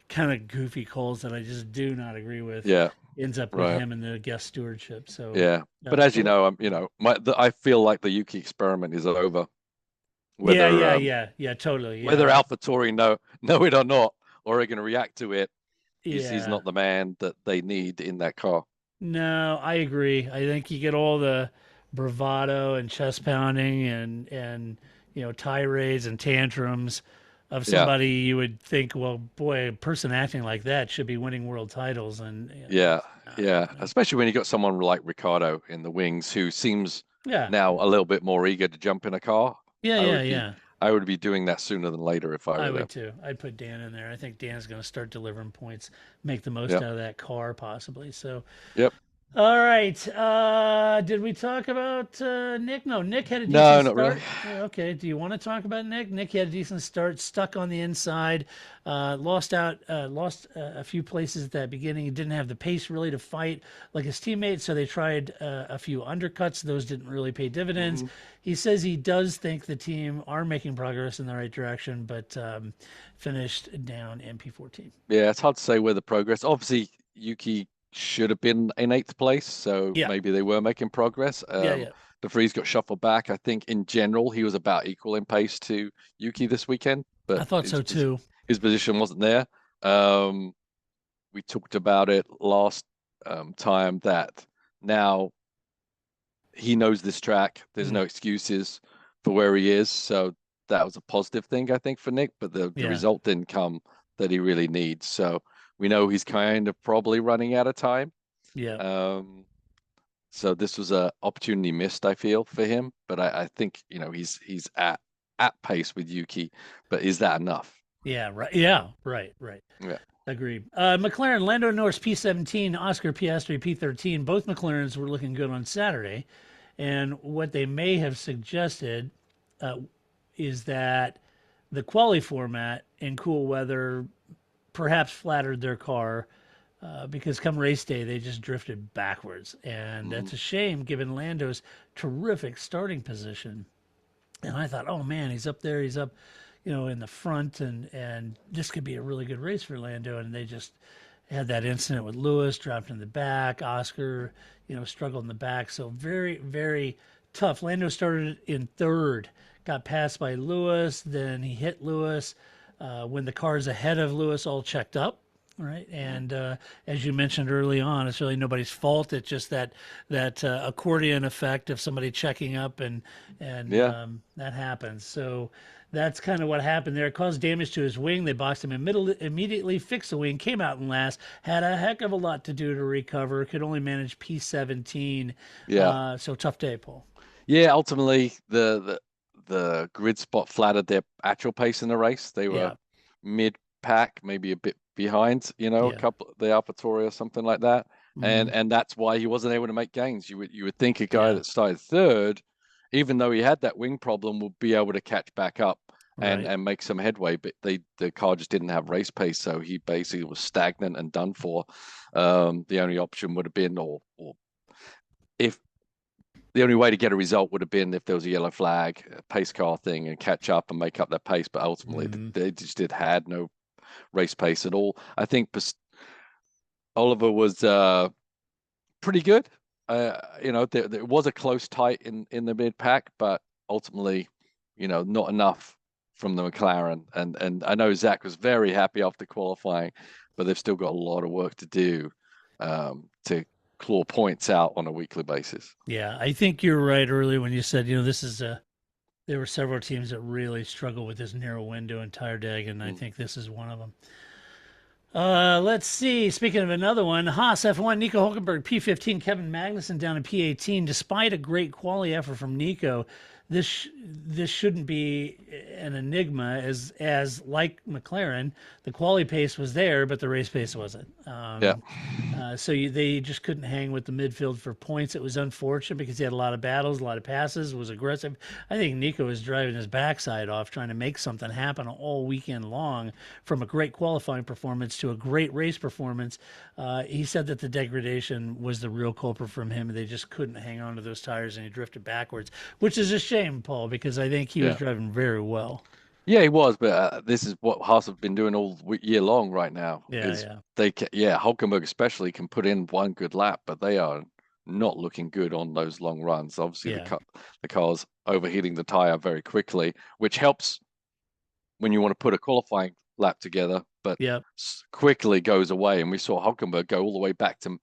kind of goofy calls that I just do not agree with ends up with him in the guest stewardship. So but as you know, I feel like the Yuki experiment is over. Totally. Whether AlphaTauri know it or not, or are going to react to it, he's not the man that they need in that car. No, I agree. I think you get all the bravado and chest pounding and tirades and tantrums of somebody you would think, well, boy, a person acting like that should be winning world titles. And especially when you got someone like Ricciardo in the wings who seems now a little bit more eager to jump in a car. I would be doing that sooner than later if I were I there. would too. I'd put Dan in there. I think Dan's going to start delivering points, make the most out of that car possibly. So, All right. Did we talk about Nick? No, Nick had a decent start. Not really. Okay. Do you want to talk about Nick? Nick had a decent start, stuck on the inside, lost a few places at that beginning. He didn't have the pace really to fight like his teammates, so they tried a few undercuts. Those didn't really pay dividends. He says he does think the team are making progress in the right direction, but finished down MP14. Yeah, it's hard to say where the progress. Obviously, Yuki should have been in 8th place, so maybe they were making progress. De Vries got shuffled back. I think in general he was about equal in pace to Yuki this weekend, but I thought so too. His position wasn't there. We talked about it last time that now he knows this track. There's no excuses for where he is, so that was a positive thing I think for Nick. But the result didn't come that he really needs. So we know he's kind of probably running out of time. So this was an opportunity missed, I feel, for him. But I think he's at pace with Yuki. But is that enough? Right. Agreed. McLaren, Lando Norris P17, Oscar Piastri P13. Both McLarens were looking good on Saturday, and what they may have suggested is that the quali format in cool weather perhaps flattered their car because come race day, they just drifted backwards. And that's a shame given Lando's terrific starting position. And I thought, oh man, he's up there. He's up, in the front and this could be a really good race for Lando. And they just had that incident with Lewis, dropped in the back. Oscar, struggled in the back. So very, very tough. Lando started in 3rd got passed by Lewis. Then he hit Lewis when the cars ahead of Lewis all checked up. Right, and as you mentioned early on, it's really nobody's fault. It's just that accordion effect of somebody checking up, and that happens. So that's kind of what happened there. It caused damage to his wing. They boxed him immediately, fixed the wing, came out in last, had a heck of a lot to do to recover. Could only manage P17. Yeah. So tough day, Paul. Yeah, ultimately the grid spot flattered their actual pace in the race. They were mid pack, maybe a bit behind, a couple the AlphaTauri or something like that. And that's why he wasn't able to make gains. You would think a guy that started third, even though he had that wing problem, would be able to catch back up and make some headway, but the car just didn't have race pace, so he basically was stagnant and done for. The only option would have been, or if the only way to get a result would have been if there was a yellow flag, a pace car thing, and catch up and make up their pace. But ultimately, they just had no race pace at all. I think Oliver was pretty good. There was a close tight in the mid pack, but ultimately, not enough from the McLaren. And I know Zach was very happy after qualifying, but they've still got a lot of work to do to claw points out on a weekly basis. Yeah, I think you're right earlier when you said, this is there were several teams that really struggle with this narrow window in tire dag, and I think this is one of them. Let's see. Speaking of another one, Haas F1, Nico Hulkenberg, P15, Kevin Magnussen down in P18. Despite a great quality effort from Nico, this shouldn't be an enigma, as like McLaren, the quality pace was there, but the race pace wasn't. So they just couldn't hang with the midfield for points. It was unfortunate because he had a lot of battles, a lot of passes, was aggressive. I think Nico was driving his backside off, trying to make something happen all weekend long, from a great qualifying performance to a great race performance. He said that the degradation was the real culprit from him. They just couldn't hang on to those tires, and he drifted backwards, which is a shame, Paul, because I think he was driving very well. Yeah, he was, but this is what Haas have been doing all year long right now. Hulkenberg especially can put in one good lap, but they are not looking good on those long runs. Obviously, the car's overheating the tire very quickly, which helps when you want to put a qualifying lap together, but quickly goes away. And we saw Hulkenberg go all the way back to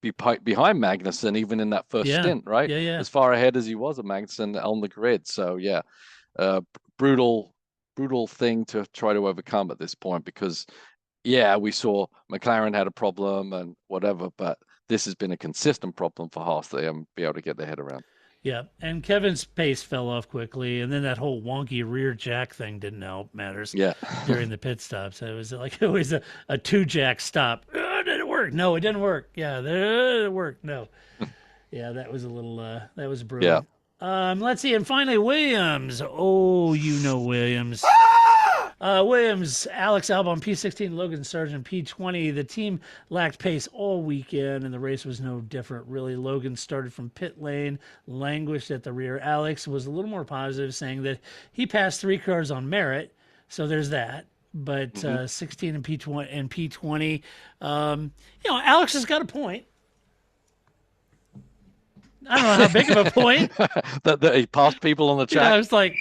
be behind Magnussen, even in that first stint, right? As far ahead as he was of Magnussen on the grid. So, brutal thing to try to overcome at this point, because we saw McLaren had a problem and whatever, but this has been a consistent problem for Haas. They haven't been able to get their head around. Yeah, and Kevin's pace fell off quickly, and then that whole wonky rear jack thing didn't help matters during the pit stops. It was like always a two jack stop. Did it work? No, it didn't work. Yeah, it worked. No. That was a little that was brutal. Let's see, and finally Williams. Oh, Williams. Williams, Alex Albon, P16, Logan Sargent, P20. The team lacked pace all weekend, and the race was no different, really. Logan started from pit lane, languished at the rear. Alex was a little more positive, saying that he passed 3 cars on merit, so there's that. But 16 and P20, Alex has got a point. I don't know how big of a point. that he passed people on the track. I was like,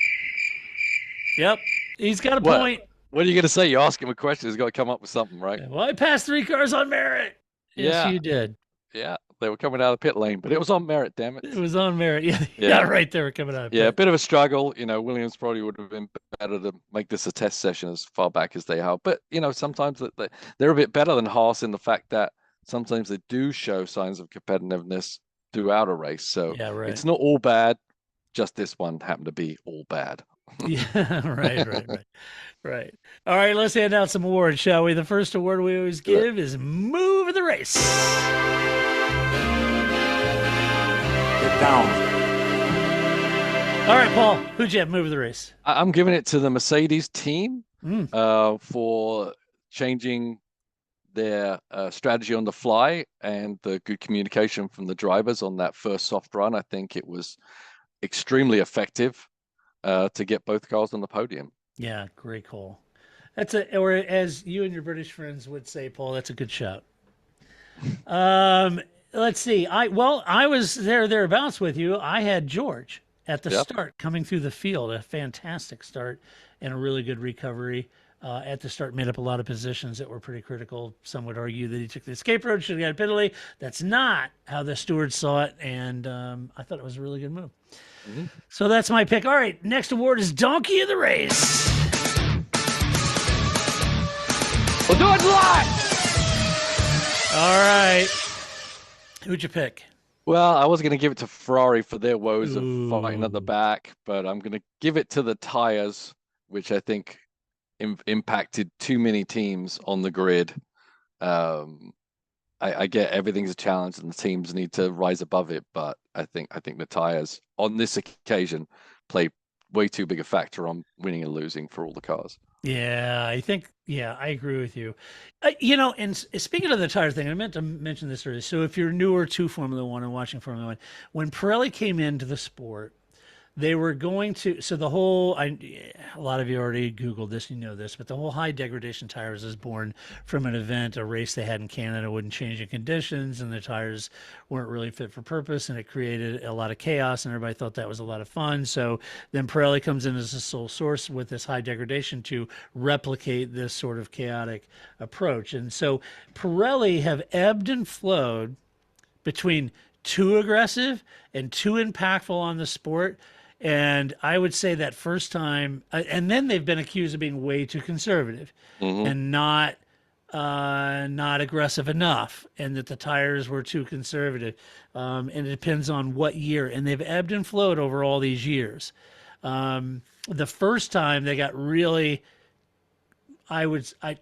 yep, he's got a point. What are you going to say? You ask him a question, he's got to come up with something, right? Well, I passed 3 cars on merit. Yes, you did. Yeah, they were coming out of the pit lane, but it was on merit, damn it. It was on merit. Yeah, right, they were coming out of pit. Yeah, a bit of a struggle. Williams probably would have been better to make this a test session as far back as they have. But, sometimes they're a bit better than Haas in the fact that sometimes they do show signs of competitiveness throughout a race. So it's not all bad. Just this one happened to be all bad. Right. All right, let's hand out some awards, shall we? The first award we always give is Move of the Race. Get down. All right, Paul, who'd you have Move of the Race? I'm giving it to the Mercedes team for changing their strategy on the fly and the good communication from the drivers on that first soft run. I think it was extremely effective to get both cars on the podium. Yeah, great call. Or as you and your British friends would say, Paul, that's a good shout. Let's see. I was thereabouts with you. I had George at the Yep. start, coming through the field. A fantastic start and a really good recovery. At the start, made up a lot of positions that were pretty critical. Some would argue that he took the escape road, should have got a pit lane. That's not how the stewards saw it, and I thought it was a really good move. So that's my pick. All right, next award is Donkey of the Race. We'll do it live. All right, who'd you pick? Well, I was going to give it to Ferrari for their woes of fighting at the Ooh. back, but I'm going to give it to the tires, which I think impacted too many teams on the grid. I get everything's a challenge and the teams need to rise above it, but I think the tires on this occasion play way too big a factor on winning and losing for all the cars. Yeah, I agree with you. And speaking of the tire thing, I meant to mention this earlier. So if you're newer to Formula One and watching Formula One, when Pirelli came into the sport, they were going to, so the whole, a lot of you already Googled this, you know this, but the whole high degradation tires is born from an event, a race they had in Canada, wouldn't change in conditions, and the tires weren't really fit for purpose, and it created a lot of chaos, and everybody thought that was a lot of fun. So then Pirelli comes in as a sole source with this high degradation to replicate this sort of chaotic approach. And so Pirelli have ebbed and flowed between too aggressive and too impactful on the sport. And I would say that first time, and then they've been accused of being way too conservative and not aggressive enough, and that the tires were too conservative. And it depends on what year. And they've ebbed and flowed over all these years. The first time they got really,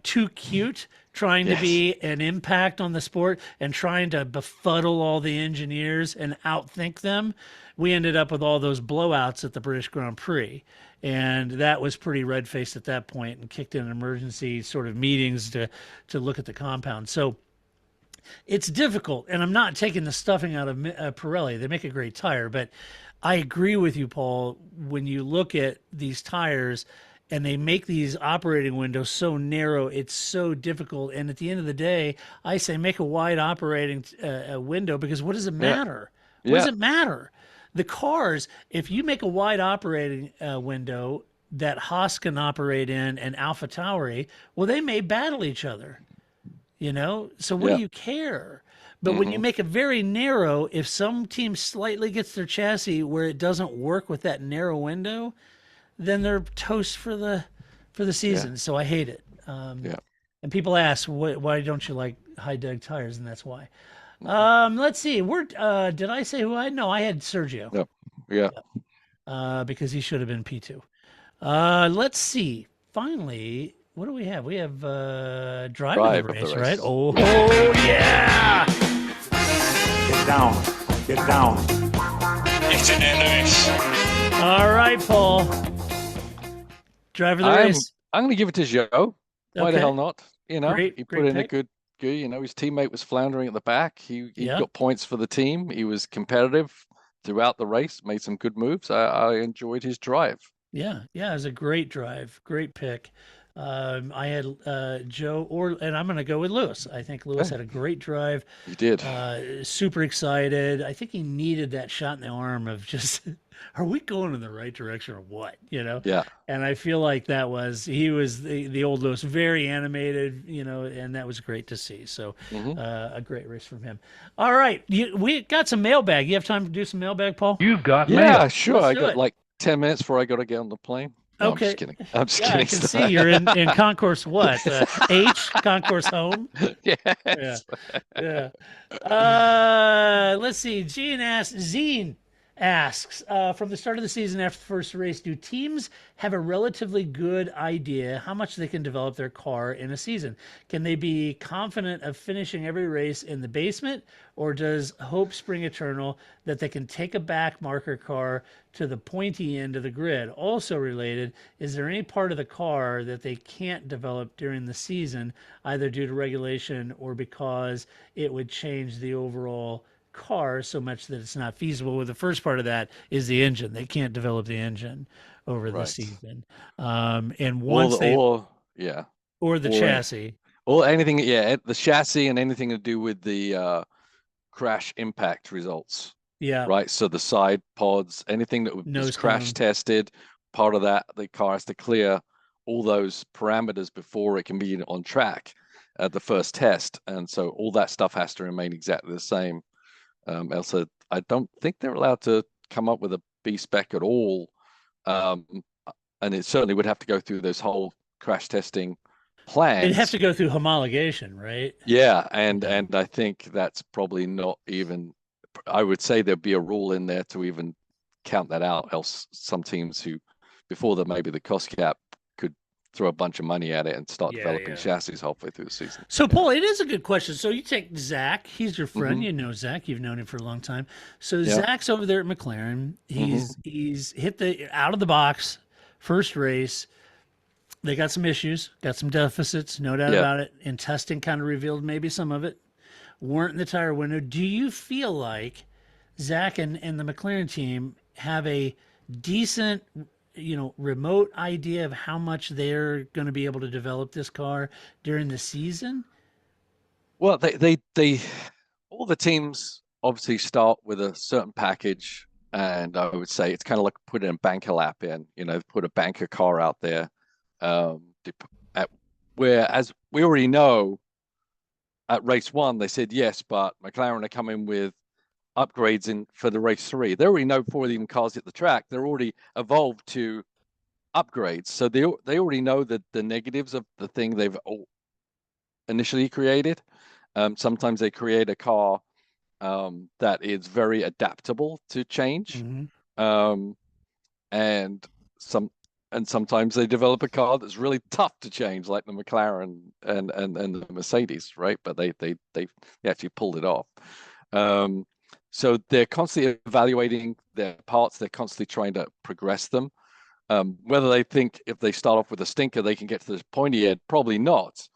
too cute, trying to be an impact on the sport and trying to befuddle all the engineers and outthink them. We ended up with all those blowouts at the British Grand Prix. And that was pretty red-faced at that point and kicked in emergency sort of meetings to look at the compound. So it's difficult. And I'm not taking the stuffing out of Pirelli. They make a great tire. But I agree with you, Paul, when you look at these tires and they make these operating windows so narrow, it's so difficult. And at the end of the day, I say make a wide operating window, because what does it matter? What does it matter? The cars, if you make a wide operating window that Haas can operate in and AlphaTauri, well, they may battle each other, So what do you care? But when you make it very narrow, if some team slightly gets their chassis where it doesn't work with that narrow window, then they're toast for the season. So I hate it. And people ask, why don't you like high deg tires? And that's why. Let's see. Did I say who I? No, I had Sergio. Yep. Yeah. Because he should have been P2. Let's see. Finally, what do we have? We have drive of the race, right? Oh yeah! Get down. Get down. It's an race. All right, Paul. Drive of the race. I'm going to give it to Joe. Why the hell not? He put in a good. His teammate was floundering at the back. He got points for the team. He was competitive throughout the race, made some good moves. I enjoyed his drive. Yeah, it was a great drive, great pick. I had Joe, and I'm going to go with Lewis. I think Lewis had a great drive. He did. Super excited. I think he needed that shot in the arm of just, are we going in the right direction or what? Yeah. And I feel like he was the old Lewis, very animated, and that was great to see. So a great race from him. All right. We got some mailbag. You have time to do some mailbag, Paul? You've got mail. Yeah, sure. Let's I got like 10 minutes before I got to get on the plane. No, Okay. I'm just kidding. I can see you're in concourse what? H, concourse home? Yes. Yeah. Let's see. Zine asks, from the start of the season after the first race, do teams have a relatively good idea how much they can develop their car in a season? Can they be confident of finishing every race in the basement, or does hope spring eternal that they can take a back marker car to the pointy end of the grid? Also related, is there any part of the car that they can't develop during the season, either due to regulation or because it would change the overall car so much that it's not feasible? Well, the first part of that is the engine. They can't develop the engine over the season. And once or the chassis. Or anything, the chassis and anything to do with the crash impact results. Yeah. right? So the side pods, anything that was Nose crash cone. tested, part of that, the car has to clear all those parameters before it can be on track at the first test. And so all that stuff has to remain exactly the same. Else, I don't think they're allowed to come up with a B spec at all. Um, and it certainly would have to go through this whole crash testing It'd have plans. to go through homologation, right? Yeah, and I think that's probably not even. I would say there'd be a rule in there to even count that out. Else, some teams who, before maybe the cost cap, could throw a bunch of money at it and start developing chassis halfway through the season. So, Paul, it is a good question. So you take Zach. He's your friend. Mm-hmm. You know Zach. You've known him for a long time. So Yeah. Zach's over there at McLaren. He's hit the out of the box first race. They got some issues, got some deficits, no doubt about it. And testing kind of revealed maybe some of it weren't in the tire window. Do you feel like Zach and the McLaren team have a decent, remote idea of how much they're going to be able to develop this car during the season? Well, they all the teams obviously start with a certain package, and I would say it's kind of like putting a banker lap in, put a banker car out there. Whereas we already know at race 1, they said yes, but McLaren are coming with upgrades for the race 3. They already know before the even cars hit the track, they're already evolved to upgrades. So they already know the negatives of the thing they've initially created. Sometimes they create a car that is very adaptable to change. And sometimes they develop a car that's really tough to change, like the McLaren and the Mercedes, right? But they actually pulled it off. So they're constantly evaluating their parts. They're constantly trying to progress them. Whether they think if they start off with a stinker, they can get to the pointy end, probably not.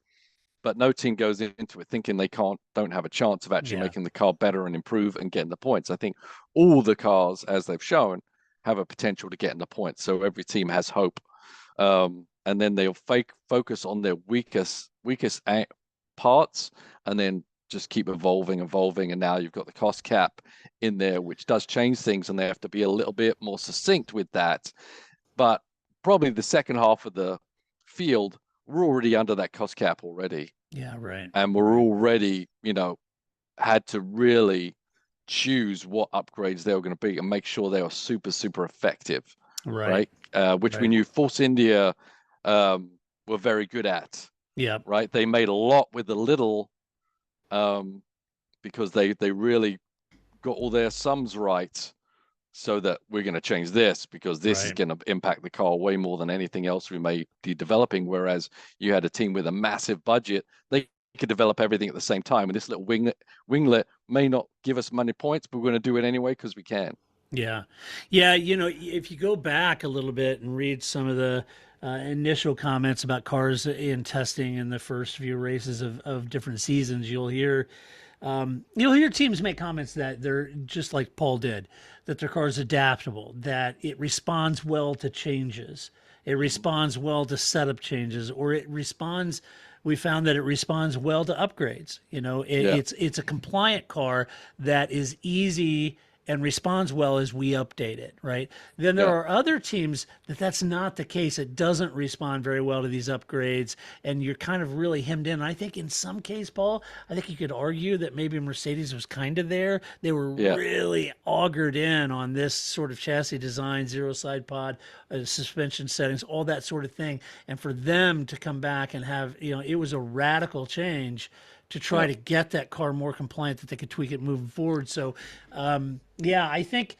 But no team goes into it thinking they don't have a chance of actually making the car better and improve and getting the points. I think all the cars, as they've shown, have a potential to get in the points. So every team has hope. And then they'll focus on their weakest parts and then just keep evolving. And now you've got the cost cap in there, which does change things, and they have to be a little bit more succinct with that. But probably the second half of the field, we're already under that cost cap already. Yeah, right. And we're already, had to really choose what upgrades they were going to be and make sure they are super, super effective. Right. Which we knew Force India were very good at. Yeah. Right. They made a lot with a little because they really got all their sums right, so that we're going to change this because this is going to impact the car way more than anything else we may be developing. Whereas you had a team with a massive budget, they could develop everything at the same time. And this little winglet may not give us many points, but we're going to do it anyway because we can. Yeah. Yeah. If you go back a little bit and read some of the initial comments about cars in testing in the first few races of different seasons, you'll hear teams make comments that they're just like Paul did, that their car is adaptable, that it responds well to changes. It responds well to setup changes, or we found that it responds well to upgrades. It's a compliant car that is easy and responds well as we update it, right? Then there are other teams that's not the case. It doesn't respond very well to these upgrades, and you're kind of really hemmed in. I think in some case, Paul, I think you could argue that maybe Mercedes was kind of there. They were really augured in on this sort of chassis design, zero side pod, suspension settings, all that sort of thing. And for them to come back and have, it was a radical change to try to get that car more compliant, that they could tweak it moving forward. So, I think,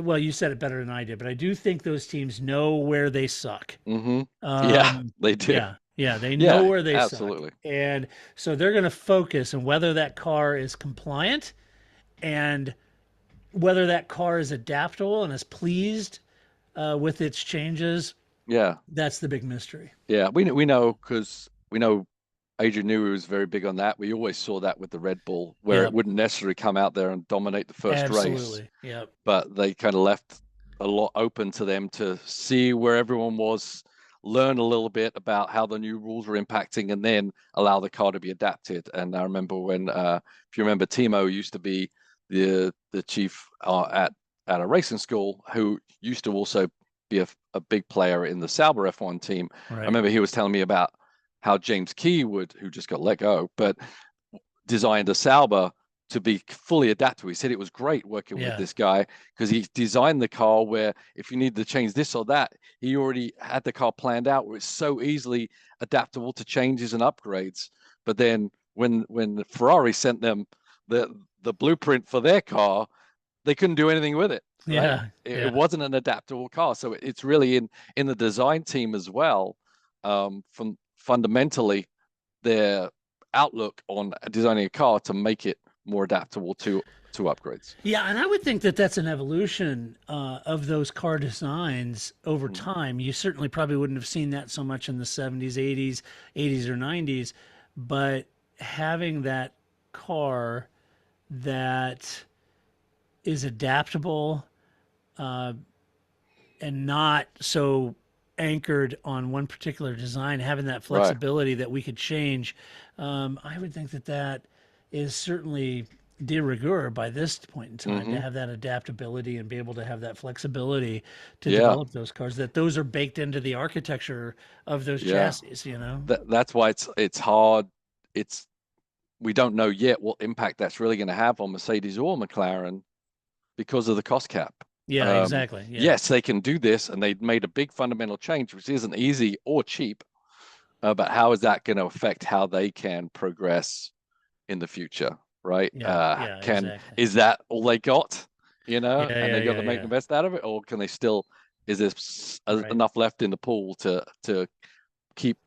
well, you said it better than I did, but I do think those teams know where they suck. Mm-hmm. They do. Yeah, they know where they absolutely suck. And so they're going to focus on whether that car is compliant and whether that car is adaptable and is pleased with its changes. Yeah. That's the big mystery. Yeah, we know because we know Adrian Newey was very big on that. We always saw that with the Red Bull, where it wouldn't necessarily come out there and dominate the first race. Yeah. But they kind of left a lot open to them to see where everyone was, learn a little bit about how the new rules were impacting, and then allow the car to be adapted. And I remember when, if you remember, Timo used to be the chief at a racing school who used to also be a big player in the Sauber F1 team. Right. I remember he was telling me about how James Key who just got let go, but designed a Sauber to be fully adaptable. He said it was great working with this guy because he designed the car where if you need to change this or that, he already had the car planned out where it's so easily adaptable to changes and upgrades. But then when Ferrari sent them the blueprint for their car, they couldn't do anything with it. Right? Yeah, It wasn't an adaptable car. So it's really in the design team as well. From fundamentally their outlook on designing a car to make it more adaptable to upgrades. Yeah, and I would think that that's an evolution of those car designs over time. You certainly probably wouldn't have seen that so much in the 70s, 80s or 90s, but having that car that is adaptable and not so anchored on one particular design, having that flexibility that we could change, I would think that is certainly de rigueur by this point in time, to have that adaptability and be able to have that flexibility to develop those cars, that those are baked into the architecture of those chassis, you know? That's why it's hard. We don't know yet what impact that's really going to have on Mercedes or McLaren because of the cost cap. Yeah, exactly. Yeah. Yes, they can do this, and they made a big fundamental change, which isn't easy or cheap. But how is that going to affect how they can progress in the future, right? Exactly. Is that all they got, and Yeah, they got to make the best out of it, or can they still? Is there enough left in the pool to keep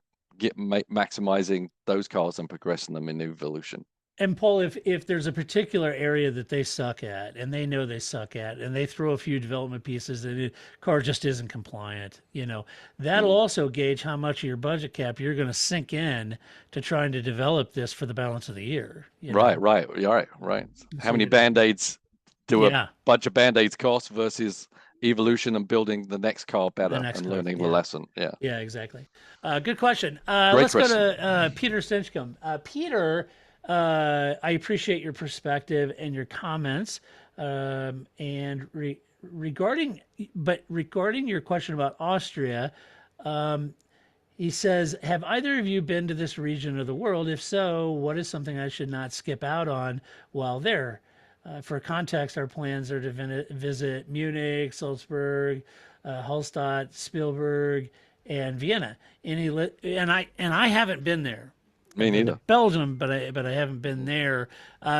maximizing those cars and progressing them in evolution? And Paul, if there's a particular area that they suck at, and they know they suck at, and they throw a few development pieces and the car just isn't compliant, that'll also gauge how much of your budget cap you're going to sink in to trying to develop this for the balance of the year. Right. How many Band-Aids do a bunch of Band-Aids cost versus evolution and building the next car better and learning the lesson? Yeah, exactly. Good question. Let's go to Peter Stinchcomb. Peter, I appreciate your perspective and your comments. And regarding your question about Austria, he says, have either of you been to this region of the world? If so, what is something I should not skip out on while there? For context, our plans are to visit Munich, Salzburg, Hallstatt, Spielberg, and Vienna. And I haven't been there. Me neither. Belgium, but I haven't been there.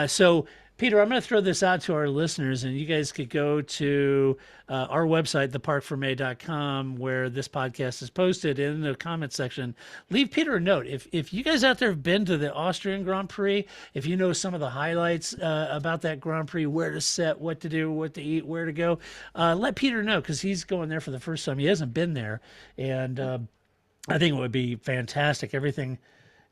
So, Peter, I'm going to throw this out to our listeners, and you guys could go to our website, theparcferme.com, where this podcast is posted. In the comment section, leave Peter a note. If you guys out there have been to the Austrian Grand Prix, if you know some of the highlights about that Grand Prix, where to sit, what to do, what to eat, where to go, let Peter know, because he's going there for the first time. He hasn't been there, and I think it would be fantastic.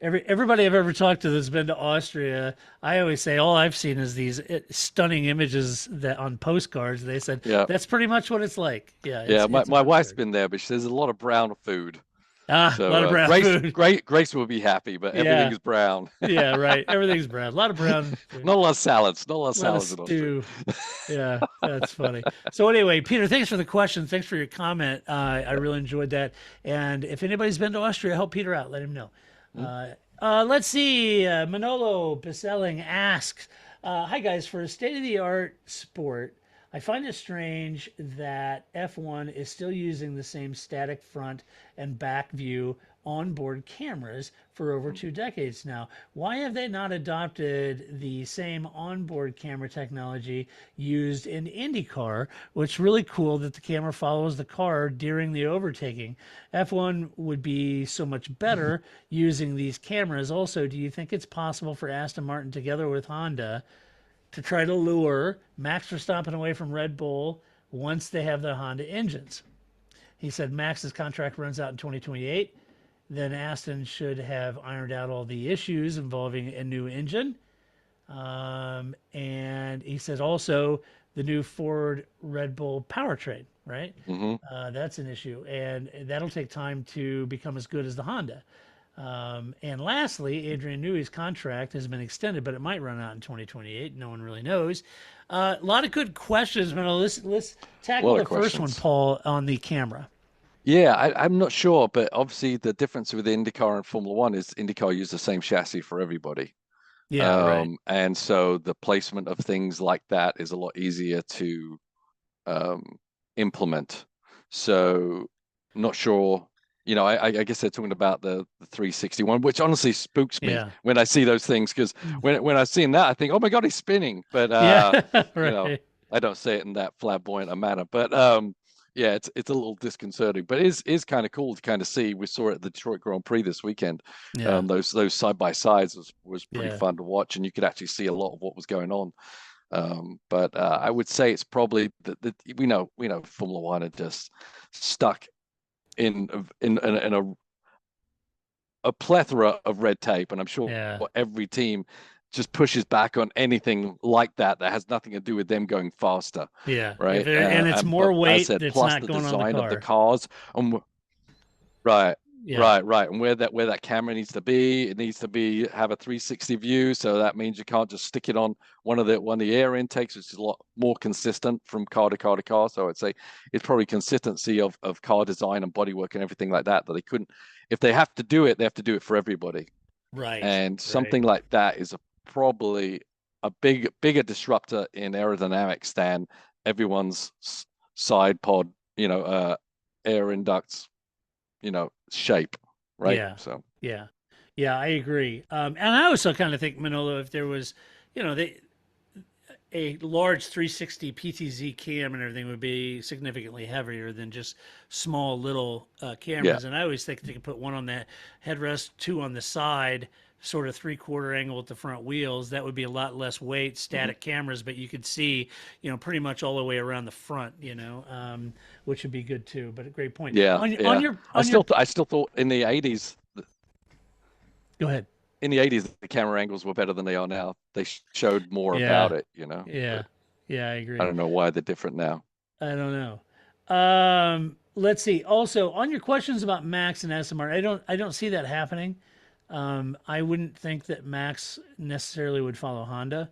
Everybody I've ever talked to that's been to Austria, I always say all I've seen is these stunning images that on postcards. They said that's pretty much what it's like. My wife's been there, but she says there's a lot of brown food. A lot of brown food. Grace will be happy, but everything is brown. Yeah, right. Everything's brown. A lot of brown food. Not a lot of salads. Not a lot of salads at all. Yeah, that's funny. So anyway, Peter, thanks for the question. Thanks for your comment. I really enjoyed that. And if anybody's been to Austria, help Peter out. Let him know. Let's see. Manolo Biselling asks, hi guys, for a state-of-the-art sport, I find it strange that F1 is still using the same static front and back view onboard cameras for over 2 decades now. Why have they not adopted the same onboard camera technology used in IndyCar, which is really cool that the camera follows the car during the overtaking? F1 would be so much better using these cameras. Also, do you think it's possible for Aston Martin together with Honda to try to lure Max Verstappen away from Red Bull once they have the Honda engines? He said Max's contract runs out in 2028. Then Aston should have ironed out all the issues involving a new engine. And he says also the new Ford Red Bull powertrain, right? That's an issue. And that'll take time to become as good as the Honda. And lastly, Adrian Newey's contract has been extended, but it might run out in 2028. No one really knows. A lot of good questions, but let's tackle the first one, Paul, on the camera. Yeah, I'm not sure, but obviously the difference with IndyCar and Formula One is IndyCar use the same chassis for everybody. Yeah, right. And so the placement of things like that is a lot easier to implement. So not sure, I guess they're talking about the 361, which honestly spooks me when I see those things, because when I see that, I think, oh my God, he's spinning. But right. I don't say it in that flamboyant a manner. But yeah, it's a little disconcerting, but it is kind of cool to kind of see. We saw it at the Detroit Grand Prix this weekend. Yeah. Those side by sides was pretty fun to watch, and you could actually see a lot of what was going on. But I would say it's probably that we know Formula One are just stuck in a plethora of red tape, and I'm sure every team just pushes back on anything like that has nothing to do with them going faster. Yeah, right. And it's more weight that's plus not the going design on the car. of the cars. Right. Yeah. Right. And where that camera needs to be, it needs to have a 360 view. So that means you can't just stick it on one of the air intakes, which is a lot more consistent from car to car to car. So I'd say it's probably consistency of car design and bodywork and everything like that they couldn't. If they have to do it, they have to do it for everybody. Right. And something like that is probably a bigger disruptor in aerodynamics than everyone's side pod, air inducts, shape, right? Yeah. So yeah, I agree. And I also kind of think, Manolo, if there was, a large 360 PTZ cam and everything would be significantly heavier than just small little cameras. Yeah. And I always think they could put one on the headrest, two on the side, sort of 3/4 angle at the front wheels. That would be a lot less weight, static cameras, but you could see, pretty much all the way around the front, which would be good too. But a great point. Yeah. I still thought in the 80s. Go ahead. In the 80s, the camera angles were better than they are now. They showed more about it, Yeah. But I agree. I don't know why they're different now. I don't know. Let's see. Also, on your questions about Max and Aston Martin, I don't see that happening. I wouldn't think that Max necessarily would follow Honda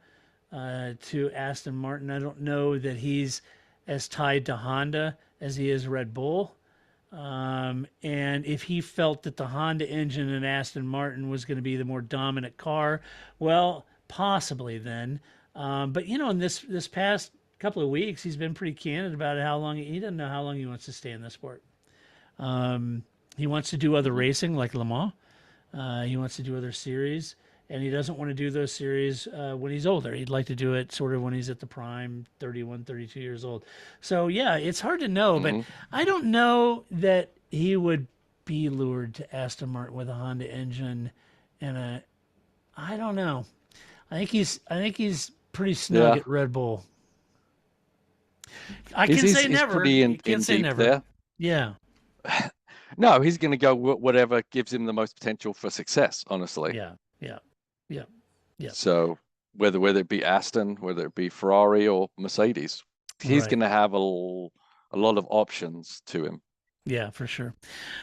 to Aston Martin. I don't know that he's as tied to Honda as he is Red Bull. And if he felt that the Honda engine in Aston Martin was going to be the more dominant car, well, possibly then. But in this past couple of weeks, he's been pretty candid about how long he doesn't know how long he wants to stay in the sport. He wants to do other racing like Le Mans. He wants to do other series, and he doesn't want to do those series when he's older. He'd like to do it sort of when he's at the prime, 31, 32 years old. So, yeah, it's hard to know, but I don't know that he would be lured to Aston Martin with a Honda engine and I don't know. I think he's pretty snug at Red Bull. I can say never. Pretty can't say never. There. Yeah. No, he's going to go whatever gives him the most potential for success, honestly. Yeah. So whether it be Aston, whether it be Ferrari or Mercedes, he's going to have a lot of options to him. Yeah, for sure.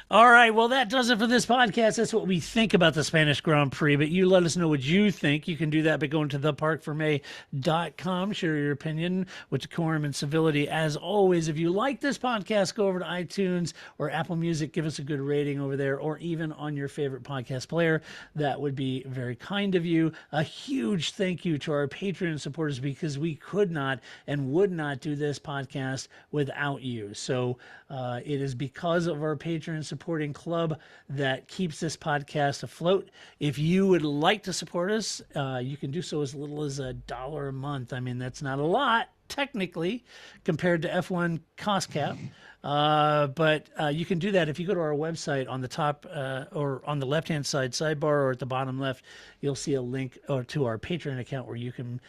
All right. Well, that does it for this podcast. That's what we think about the Spanish Grand Prix, but you let us know what you think. You can do that by going to theparcfermé.com. Share your opinion with decorum and civility. As always, if you like this podcast, go over to iTunes or Apple Music. Give us a good rating over there, or even on your favorite podcast player. That would be very kind of you. A huge thank you to our Patreon supporters, because we could not and would not do this podcast without you. So it is because of our Patreon supporting club that keeps this podcast afloat. If you would like to support us, you can do so as little as $1 a month. I mean, that's not a lot, technically, compared to F1 cost cap. But you can do that if you go to our website on the top or on the left-hand side sidebar, or at the bottom left, you'll see a link to our Patreon account where you can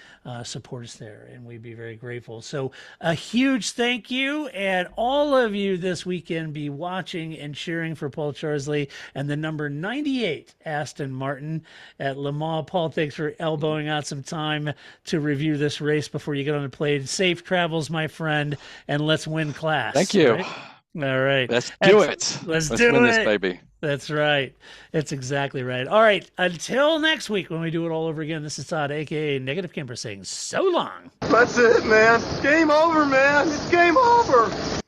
support us there, and we'd be very grateful. So a huge thank you, and all of you this weekend be watching and cheering for Paul Charsley and the number 98 Aston Martin at Le Mans. Paul, thanks for elbowing out some time to review this race before you get on the plane. Safe travels, my friend, and let's win class. Thank you. Right? All right. Let's do it. Let's do win it. this, baby. That's right. That's exactly right. All right. Until next week when we do it all over again, this is Todd, a.k.a. Negative Camper, saying so long. That's it, man. Game over, man. It's game over.